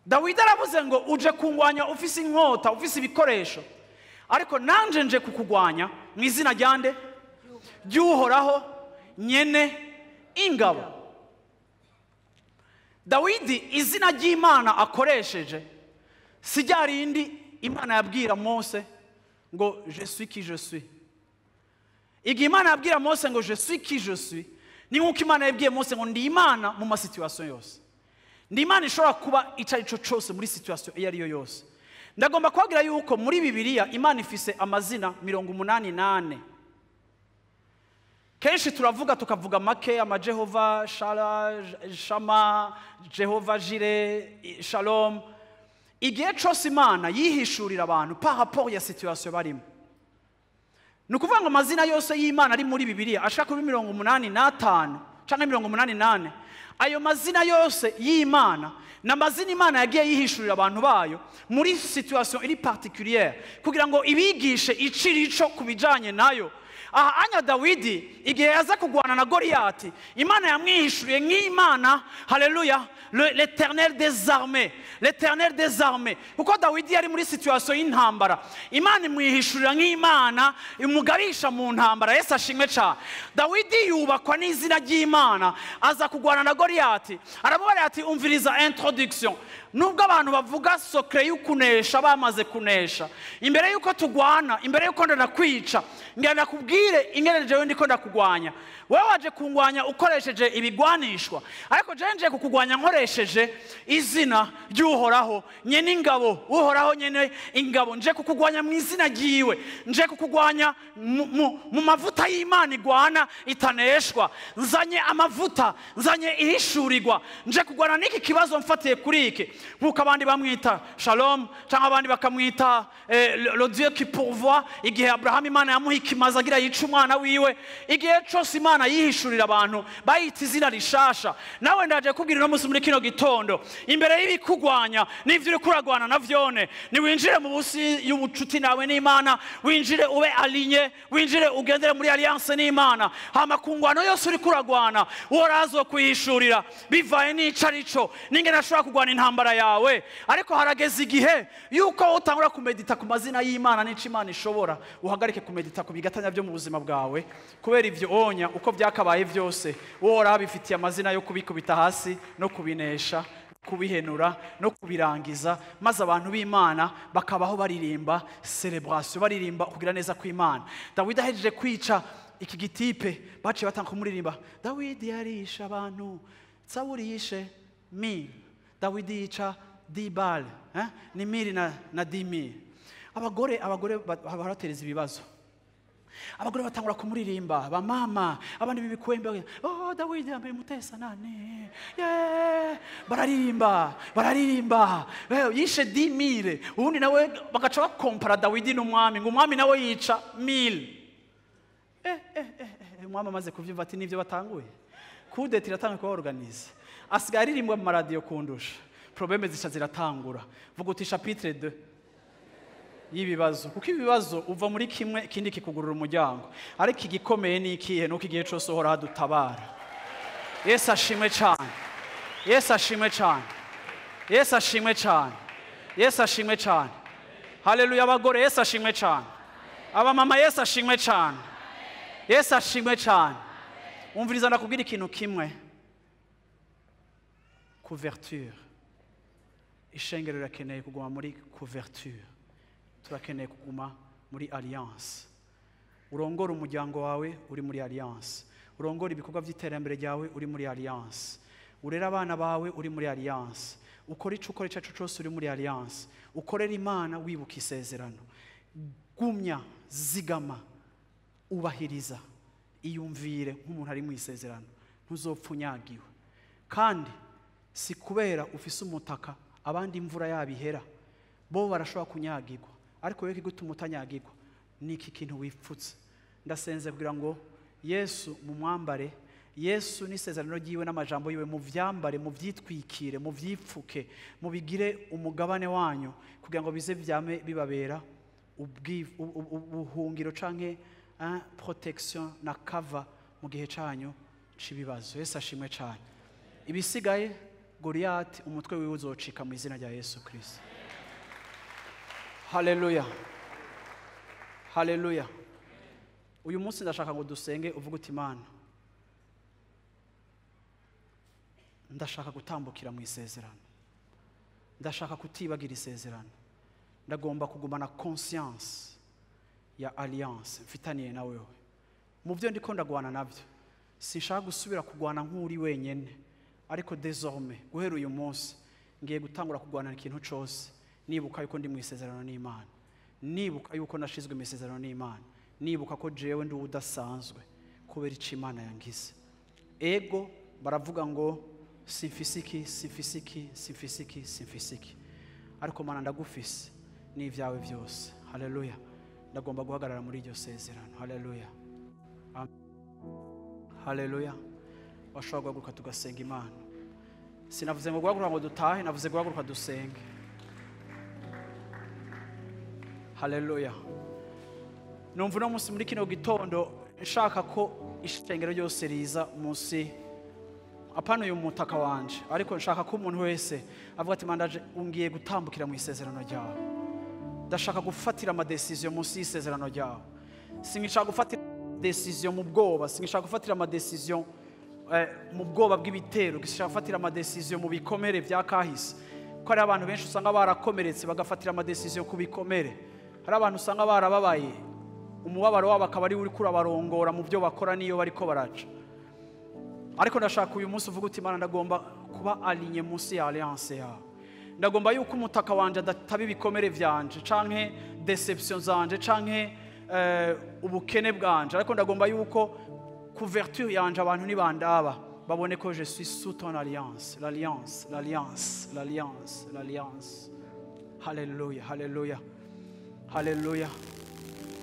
Dawidi aravuze ngo uje kungwanya ufise inkota ufise ibikoresho ariko nanje nje kukugwanya mu izina ryande ry'Uhoraho nyene ingabo Dawidi izina ry'Imana akoresheje si ryarindi Imana yabwira Mose ngo je suis qui je suis. Igihe Imana yabwira Mose ngo je suis qui je suis, ni nk'uko Imana yabwiye Mose ngo ndi Imana mu ma situation yose. Ndi Imana ishobora kuba icyo ari cyo cyose muri situation iyo ari yo yose. Ndagomba kubabwira yuko muri Bibiliya Imana ifise amazina 88. Kenshi turavuga tukavuga make ama Jehova, Shama, Jehova Jire, Shalom. Igihe cyose Imana yihishurira abantu par rapport ya situation barimo ni ukuvuga ngo amazina yose y'Imana ari muri Bibiliya ashaka kuri 85 cyangwa 88, ayo mazina yose y'Imana n'amazina Imana yagiye yihishurira abantu bayo muri situation iri particulière kugira ngo ibigishe icirico kubijanye nayo. Aha anya Dawidi igihe yaza kugwana na Goliath, Imana yamwihishuriye nk'Imana, haleluya, l'Éternel des armées, l'Éternel des armées. Kuko Dawidi yari muri situation y'intambara, Imana imwihishurira nk'Imana imugabisha mu ntambara. Yesu ashimwe cyane. Dawidi yubakwa n'izina ry'Imana, aza kugwana na Goliath, aramubarira ati umviriza introduction. Nubwo abantu bavuga secret y'ukunesha bamaze kunesha, imbere yuko tugwana, imbere yuko ndakwica, ngenda kubwire ingene jewe ndiko ndakugwanya. Wewe waje kungwanya ukoresheje ibigwanishwa, ariko je nje kukugwanya nkoresheje izina ry'Uhoraho nyene ingabo. Uhoraho nyene ingabo, nje kukugwanya mu izina ryiwe, nje kukugwanya mu mavuta y'Imana igwana itaneshwa. Nzanye amavuta, nzanye ihishurirwa, nje kugwana n'iki kibazo mfatiye kuri iki. Nkuko abandi bamwita Shalom cyangwa abandi bakamwita le Dieu qui pourvoit. Igihe Abraham Imana yamuha ikimazi agira yica umwana wiwe, igihe cyose Imana yihishurira abantu bayita izina rishasha. Nawe ndaje kubwira no musi muri kino gitondo, imbere y'ibikugwanya n'ivyo uri kuragwana navyone, ni winjire mu busi y'ubucuti nawe n'Imana, winjire ube aligné, winjire ugendere muri alliance n'Imana. Hama kungwano yose uri kuragwana worazo kwihishurira bivaye n'icarico n'ingene ashobora kugwana intambara yawe. Ariko harageze igihe yuko utangura kumedita ku mazina y'Imana n'ico Imana ishobora, uhagarike kumedita ku bigatanya byo mu buzima bwawe, kubera ivyo onya uko byakabaye byose wora bifitiye amazina yo kubikubita hasi no kubinesha, kubihenura no kubirangiza, maze abantu b'Imana bakabaho baririmba celebration, baririmba kugira neza kw'Imana. Dawidi ahejeje kwica iki gitipe, baciye batanga kumuririmba, Dawidi yarisha abantu, Sawuli yishe 1000, Dawidi yica 10 bal, ni 1000 na 10000. Abagore baratereza ibibazo, abagore batangura kumuririmba, ba mama abandi bibikwembe, oh Dawidi yambaye mutesa nane, bararimba yishe 10000. Ubundi nawe bagaca bakompara Dawidi n'umwami, ngo umwami nawe yica 1000. Umwami amaze kuvyumva ati nivyo batanguye kudeta iratanga ko organize, asigaye aririmbwa mu maradiyo kundusha, problème zica ziratangura. Vuga uti chapitre 2 y'ibibazo, kuko ibibazo uva muri kimwe ikindi kikugurura umuryango, ariko igikomeye ni ikihe? Nuko igihe cyose uhora hadutabara. Yesu ashimwe cyane, Yesu ashimwe cyane, Yesu ashimwe cyane, Yesu ashimwe cyane. Haleluya. Abagore Yesu ashimwe cyane, abamama Yesu ashimwe cyane, Yesu ashimwe cyane. Umviriza ndakubwira ikintu kimwe, couverture. Ishengero rirakeneye kuguma muri couverture, turakeneye kuguma muri alliance. Urongora umuryango wawe uri muri alliance, urongora ibikorwa by'iterambere ryawe uri muri alliance, urera abana bawe uri muri alliance, ukora ico ukora icacu cyose uri muri alliance, ukorera Imana wibuka isezerano. Gumya, zigama, ubahiriza, iyumvire nk'umuntu ari mu isezerano, ntuzopfunyagiwe. Kandi si kubera ufise umutaka abandi imvura yabihera, bo barashobora kunyagirwa, ariko wewe kigutuma utanyagirwa niki kintu wipfutse. Ndasenze kugira ngo Yesu mumwambare, Yesu n'isezerano ryiwe n'amajambo yiwe muvyambare, muvyitwikire, muvyipfuke, mubigire umugabane wanyu, kugira ngo bize vyame bibabera ubuhungiro canke protection na cover mu gihe canyu cibibazo. Yesu ashimwe cyane. Ibisigaye Goliath umutwe wiwe uzocika mu izina rya Yesu Kristo. Haleluya, haleluya. Uyu munsi ndashaka ngo dusenge uvuga uti Imana, ndashaka gutambukira mu isezerano, ndashaka kutibagira isezerano, ndagomba kugumana conscience ya alliance mfitaniye na wewe. Mu byo ndiko ndagwana nabyo, sinshaka gusubira kugwana nk'uri wenyene, ariko désormais guhera uyu munsi ngiye gutangura kugwana ikintu cyose nibuka yuko ndi mu isezerano n'Imana, nibuka yuko nashizwe mu isezerano n'Imana, nibuka ko jewe ndi udasanzwe kubera ico Imana yangize. Ego baravuga ngo simfisiki, ariko Mana ndagufise n'ivyawe byose. Haleluya. ndagomba guhagarara muri iryo sezerano. Haleluya, haleluya. Washobora guhaguruka tugasenga Imana. Sinavuze ngo guhaguruka ngo dutahe, navuze guhaguruka dusenge. Haleluya. Numva uno munsi muri kino gitondo nshaka ko ishengero ryose riza munsi apana uyu mutaka wanje, ariko nshaka ko umuntu wese avuga ati mandaje ungiye gutambukira mu isezerano ryawe. Ndashaka gufatira ama decision munsi y'isezerano ryawe. Sinshaka gufatira decision mu bwoba, sinshaka gufatira ama decision mu bwoba bw'ibitero, sinshaka gufatira ama decision mu bikomere bya kahise. Ko ari abantu benshi usanga barakomeretse bagafatira ama decision ku bikomere. Hari abantu usanga barababaye, umubabaro wabo akaba ari uri kurabarongora mu byo bakora niyo bariko baraca. Ariko ndashaka uyu munsi uvuga uti Imana ndagomba kuba aligné munsi ya alliance yawe. Ndagomba yuko umutaka wanje adataba ibikomere vyanje canke deception zanje canke ubukene bwanje, ariko ndagomba yuko couverture yanje abantu nibandaba babone ko je suis sous ton alliance, l'alliance, l'alliance, l'alliance, l'alliance. Haleluya, haleluya, haleluya,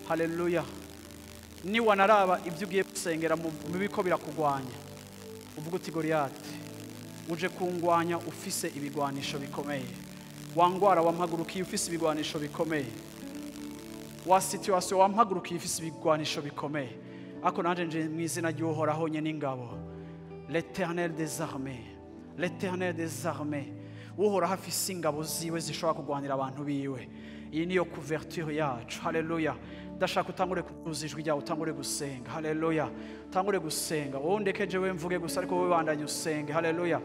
haleluya. Ni wanaraba ibyo ugiye gusengera mu biko birakugwanya, uvuga uti Goliath uje kungwanya ufise ibigwanisho bikomeye, wangwara wampagurukiye ufise ibigwanisho bikomeye, wa situation wampagurukiye ufise ibigwanisho bikomeye. Ako nanje nje mu izina ry'Uhoraho nye n'ingabo, l'Éternel des armées, l'Éternel des armées. Uhoraho afise ingabo ziwe zishobora kugwanira abantu biwe. Iyi niyo couverture yacu. Haleluya. Ndashaka utangure kuduza ijwi ryawe, utangure gusenga. Haleluya. Utangure gusenga. Wowe ndekeje we mvuge gusa, ariko wowe bandanye usenge. Haleluya,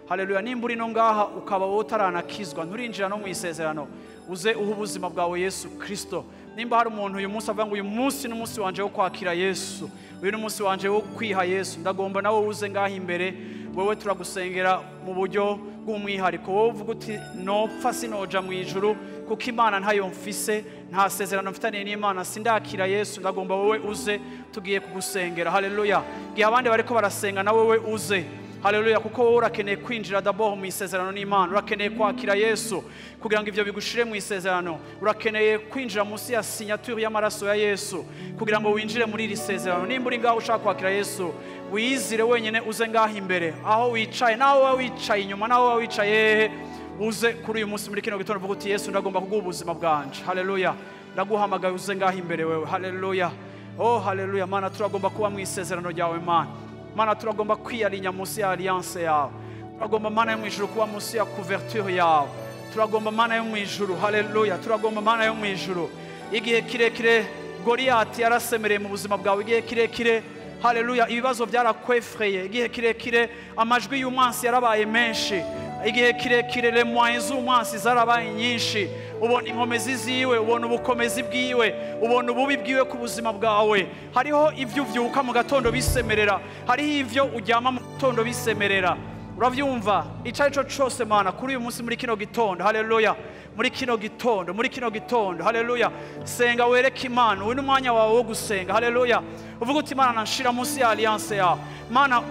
haleluya. Nimba uri no ngaha ukaba wowe utaranakizwa, nturinjira no mu isezerano, uze uha ubuzima bwawe Yesu Kristo. Nimba hari umuntu uyu munsi avuga ngo uyu munsi ni umunsi wanje wo kwakira Yesu, uyu ni umunsi wanje wo kwiha Yesu, ndagomba nawe uze ngaha imbere. Wewe turagusengera mu buryo bw'umwihariko. Wowe uvuga uti nopfa sinoja mu ijuru kuko Imana ntayo mfise, nta sezerano mfitaniye n'Imana, sindakira Yesu. Ndagomba wowe uze, tugiye kugusengera. Haleluya. Gihe abandi bariko barasenga na wowe uze. Haleluya, kuko wowe urakeneye kwinjira d'abord mu isezerano n'Imana, urakeneye kwakira Yesu kugira ngo ivyo bigushire mu isezerano, urakeneye kwinjira munsi ya signature y'amaraso ya Yesu kugira ngo winjire muri iri sezerano. Nimba uri ngaho ushaka kwakira Yesu, wiyizire wenyene, uze ngaho imbere aho wicaye, naho wicaye inyuma, naho wicaye, uze kuri uyu munsi muri kino gitondo uvuga uti Yesu ndagomba kuguha ubuzima bwanje. Haleluya. Ndaguhamagaye uze ngaho imbere wewe. Haleluya. Oh haleluya. Mana turagomba kuba mu isezerano ryawe Mana. Mana turagomba kwiyalinya munsi ya alliance yawe. Turagomba Mana yo mu ijuru kuba munsi ya couverture yawe. Turagomba Mana yo mu ijuru. Haleluya. Turagomba Mana yo mu ijuru. Igihe kirekire Goliath yarasemereye mu buzima bwawe, igihe kirekire haleluya ibibazo byarakwefreye, igihe kirekire amajwi y'umwansi yarabaye menshi, igihe kirekire les moyens z'umwansi zarabaye nyinshi. Ubona inkomezi ziwe, ubona ubukomezi bwiwe, ubona ububi bwiwe ku buzima bwawe. Hariho ivyo uvyuka mu gatondo bisemerera, hariho ivyo uryama mu gatondo bisemerera. Uravyumva? Icari cyo cyose Mana kuri uyu munsi muri kino gitondo. Haleluya. Muri kino gitondo, muri kino gitondo. Haleluya. Senga wereke Imana, uyu n'umwanya wawe wo gusenga. Haleluya. Uvuga uti Mana nanshira munsi ya alliance yawe. Mana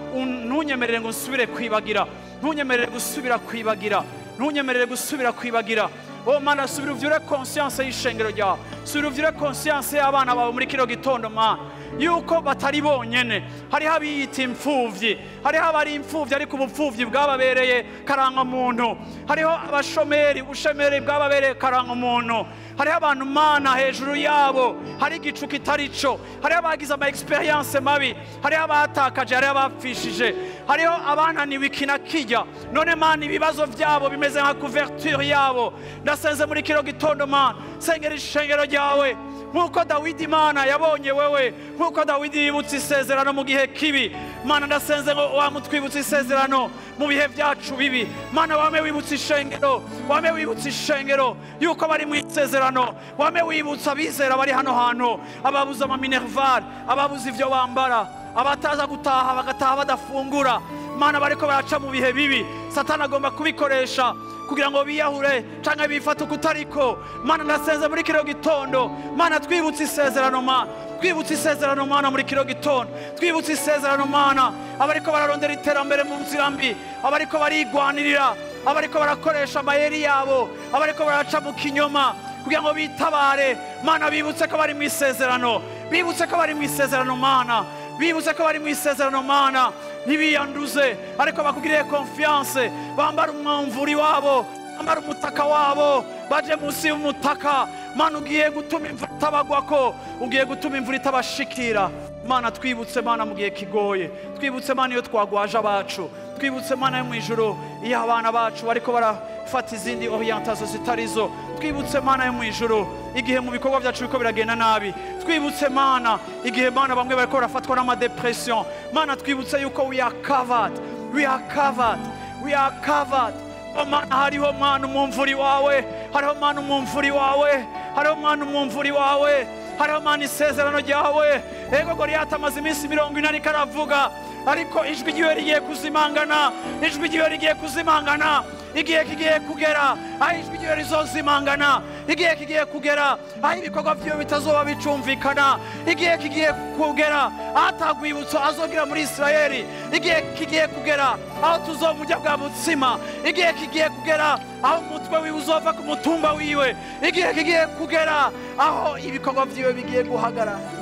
ntunyemerere ngo nsubire kwibagira, ntunyemerere gusubira kwibagira, ntunyemerere gusubira kwibagira. Oh Mana subira uvyure conscience y'ishengero ryawe, subira uvyure conscience y'abana bawe muri kino gitondo Mana, yuko batari bonyene. Hariho abiyita imfuvyi, hariho abari imfuvyi ariko ubupfuvyi bwababereye karanga muntu, hariho abashomeri, ubushomeri bwababereye karanga muntu, hariho abantu Mana hejuru yabo hari igicu kitarico, hariho abagize ama experience mabi, hariho abatakaje, hariho abapfishije, hariho abananiwe ikinakijya. None Mana ibibazo vyabo bimeze nka couverture yabo. Ndasenze muri kino gitondo Mana, sengera ishengero ryawe nkuko Dawidi Mana yabonye wewe, nkuko Dawidi yibutse isezerano mu gihe kibi. Mana ndasenze ngo wamutwibutse isezerano mu bihe byacu bibi. Mana wame wibutse ishengero, wame wibutse ishengero yuko bari mu isezerano, wame wibutse abizera bari hano hantu, ababuze ama minerval, ababuze ivyo bambara, abataza gutaha bagataha badafungura. Mana bariko baraca mu bihe bibi, Satana agomba kubikoresha kugira ngo biyahure canke bifate ukutariko. Mana ndasenze muri kino gitondo Mana twibutse isezerano Mana, twibutse isezerano mana muri kino gitondo, twibutse isezerano mana abariko bararondera iterambere mu nzira mbi, abariko barigwanirira, abariko barakoresha amayeri yabo, abariko baraca mu kinyoma kugira ngo bitabare mana, bibutse ko bari mu isezerano, bibutse ko bari mu isezerano mana, bibutse ko bari mu isezerano mana, ntibiyanduze ariko bakugiriye confiance, bambara umwamvuri wabo, bambara umutaka wabo, baje munsi y'umutaka mana, ugiye gutuma imvura itabagwako, ugiye gutuma imvura itabashikira mana. Twibutse mana mu gihe kigoye, twibutse mana iyo twagwaje abacu, twibutse mana yo mu ijuru iyo abana bacu bariko barafata izindi orientation zitarizo, twibutse mana yo mu ijuru igihe mu bikorwa byacu biko biragenda nabi, twibutse mana igihe mana bamwe bariko barafatwa n'amadepression mana, twibutse yuko we are covered, we are covered, we are covered. Oh mana, hariho mana umumvuri wawe, hariho mana umumvuri wawe, hariho mana umumvuri wawe, hariho mana isezerano ryawe. Ego Goliath amaze iminsi 40 karavuga, ariko ijwi ryiwe rigiye kuzimangana, ijwi ryiwe rigiye kuzimangana, igihe kigiye kugera aho ijwi ryiwe rizozimangana, igihe kigiye kugera aho ibikorwa vyiwe bitazoba bicumvikana, igihe kigiye kugera aho atagwibutso azogira muri Isirayeli, igihe kigiye kugera aho tuzomurya bwa butsima, igihe kigiye kugera aho umutwe wiwe uzova ku mutumba wiwe, igihe kigiye kugera aho ibikorwa vyiwe bigiye guhagarara.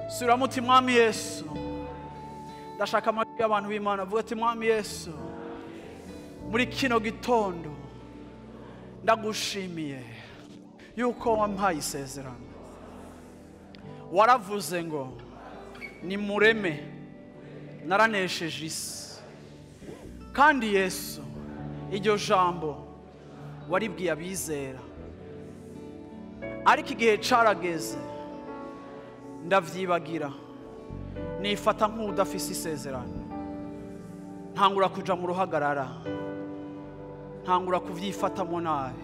Sura muti mwami Yesu, ndashaka amajwi y'abantu b'Imana avuga ati mwami Yesu, muri kino gitondo ndagushimiye yuko wampaye isezerano, waravuze ngo ni mureme naranesheje isi, kandi Yesu iryo jambo waribwiye abizera, ariko igihe carageze ndavyibagira, nifata nk'udafise isezerano, ntangura kuja mu ruhagarara, ntangura kuvyifatamo nabi,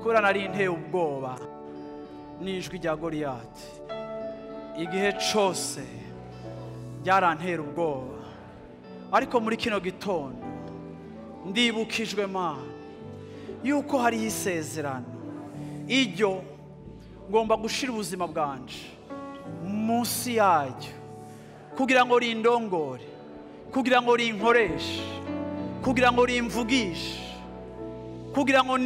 kubera nari nteye ubwoba n'ijwi rya Goliath. Igihe cose ryarantera ubwoba, ariko muri kino gitondo ndibukijwe mana yuko hari isezerano, iryo ngomba gushira ubuzima bwanje munsi yaryo, kugira ngo rindongore, kugira ngo rinkoreshe, kugira ngo rimvugishe, kugira ngo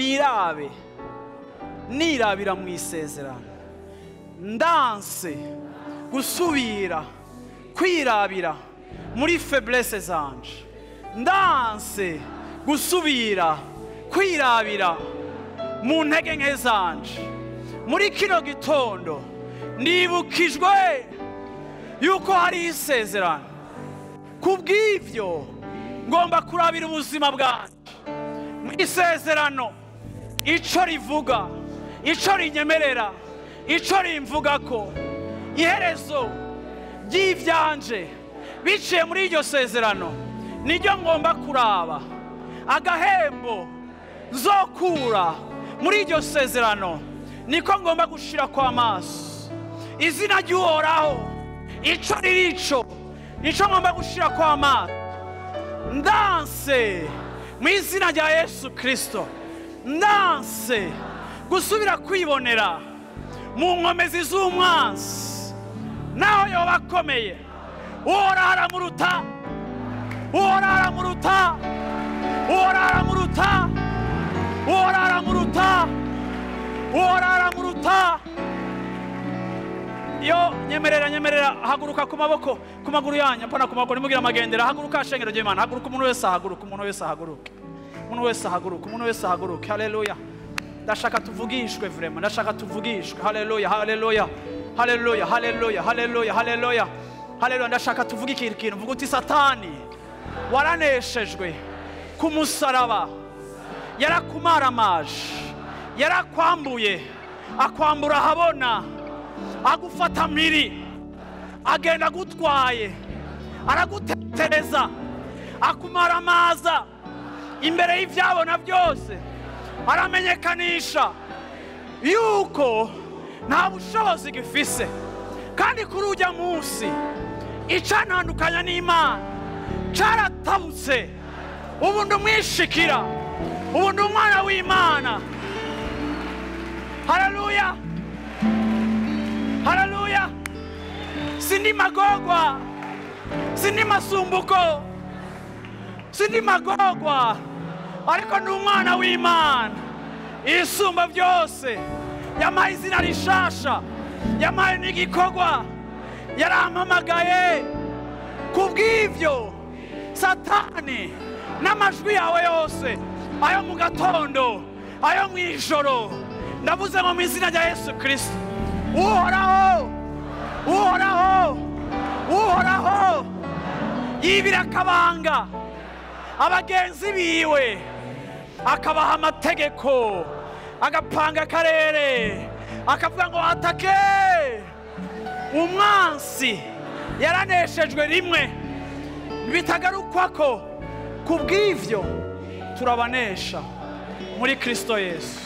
nirabira mu isezerano, ndanse gusubira kwirabira muri faiblesse zanje, ndanse gusubira kwirabira mu ntege nke zanje. Muri kino gitondo ndibukijwe yuko hari isezerano, kubw'ivyo ngomba kurabira ubuzima bwanje mu isezerano, ico rivuga, ico rinyemerera, ico rimvugako, iherezo ry'ivyanje biciye muri iryo sezerano niryo ngomba kuraba, agahembo nzokura muri iryo sezerano niko ngomba gushira kwa maso. Izina ry'Uhoraho ico ririco nico ngomba gushira kwa maso, ndanse mu izina rya Yesu Kristo, ndanse gusubira kwibonera mu nkomezi z'umwansi, naho yoba akomeye. Uhoraho aramuruta, Uhoraho aramuruta, Uhoraho aramuruta, Uhoraho aramuruta, Uhoraho aramuruta. Yo nyemerera haguruka ku maboko, ku maguru yanyu, mpana ku maguru, nimugira amagendera. Haguruka shengero ry'Imana, haguruka umuntu wese ahaguruka, umuntu wese ahaguruke, umuntu wese ahaguruka, umuntu wese ahaguruke. Haleluya. Ndashaka tuvugishwe vraiment, ndashaka tuvugishwe. Haleluya, haleluya, haleluya, haleluya, haleluya, haleluya, haleluya. Ndashaka tuvuge ikintu, mvuga uti Satani waraneshejwe ku musaraba, yarakumaramaje, yarakwambuye, akwambura habona, agufata mpiri, agenda gutwaye, aragutetereza, akumaramaza imbere y'ivyabona byose, aramenyekanisha yuko nta bushobozi gifise, kandi kuri ujya munsi icanandukanya n'Imana caratabutse. Ubu ndumwishikira, ubu ndumwana w'Imana. Haleluya. Haleluya. Sindi magogwa, sindi masumbuko, sindi magogwa, ariko ni umwana w'Imana isumba byose. Yamaye izina rishasha, yamaye n'igikorwa, yarampamagaye. Kubw'ivyo Satani n'amajwi yawe yose, ayo mu gatondo, ayo mu ijoro, ndavuze ngo mu izina rya Yesu Kristo, uhoraho, uhoraho, uhoraho yibira akabanga abagenzi biwe, akabaha amategeko, agapanga akarere, akavuga ngo atake umwansi. Yaraneshejwe rimwe bitagarukwako. Kubw'ivyo turabanesha muri Kristo Yesu.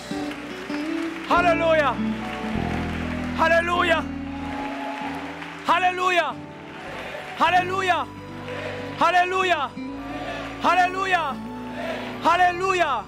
Haleluya, haleluya, haleluya, haleluya, haleluya, haleluya, haleluya.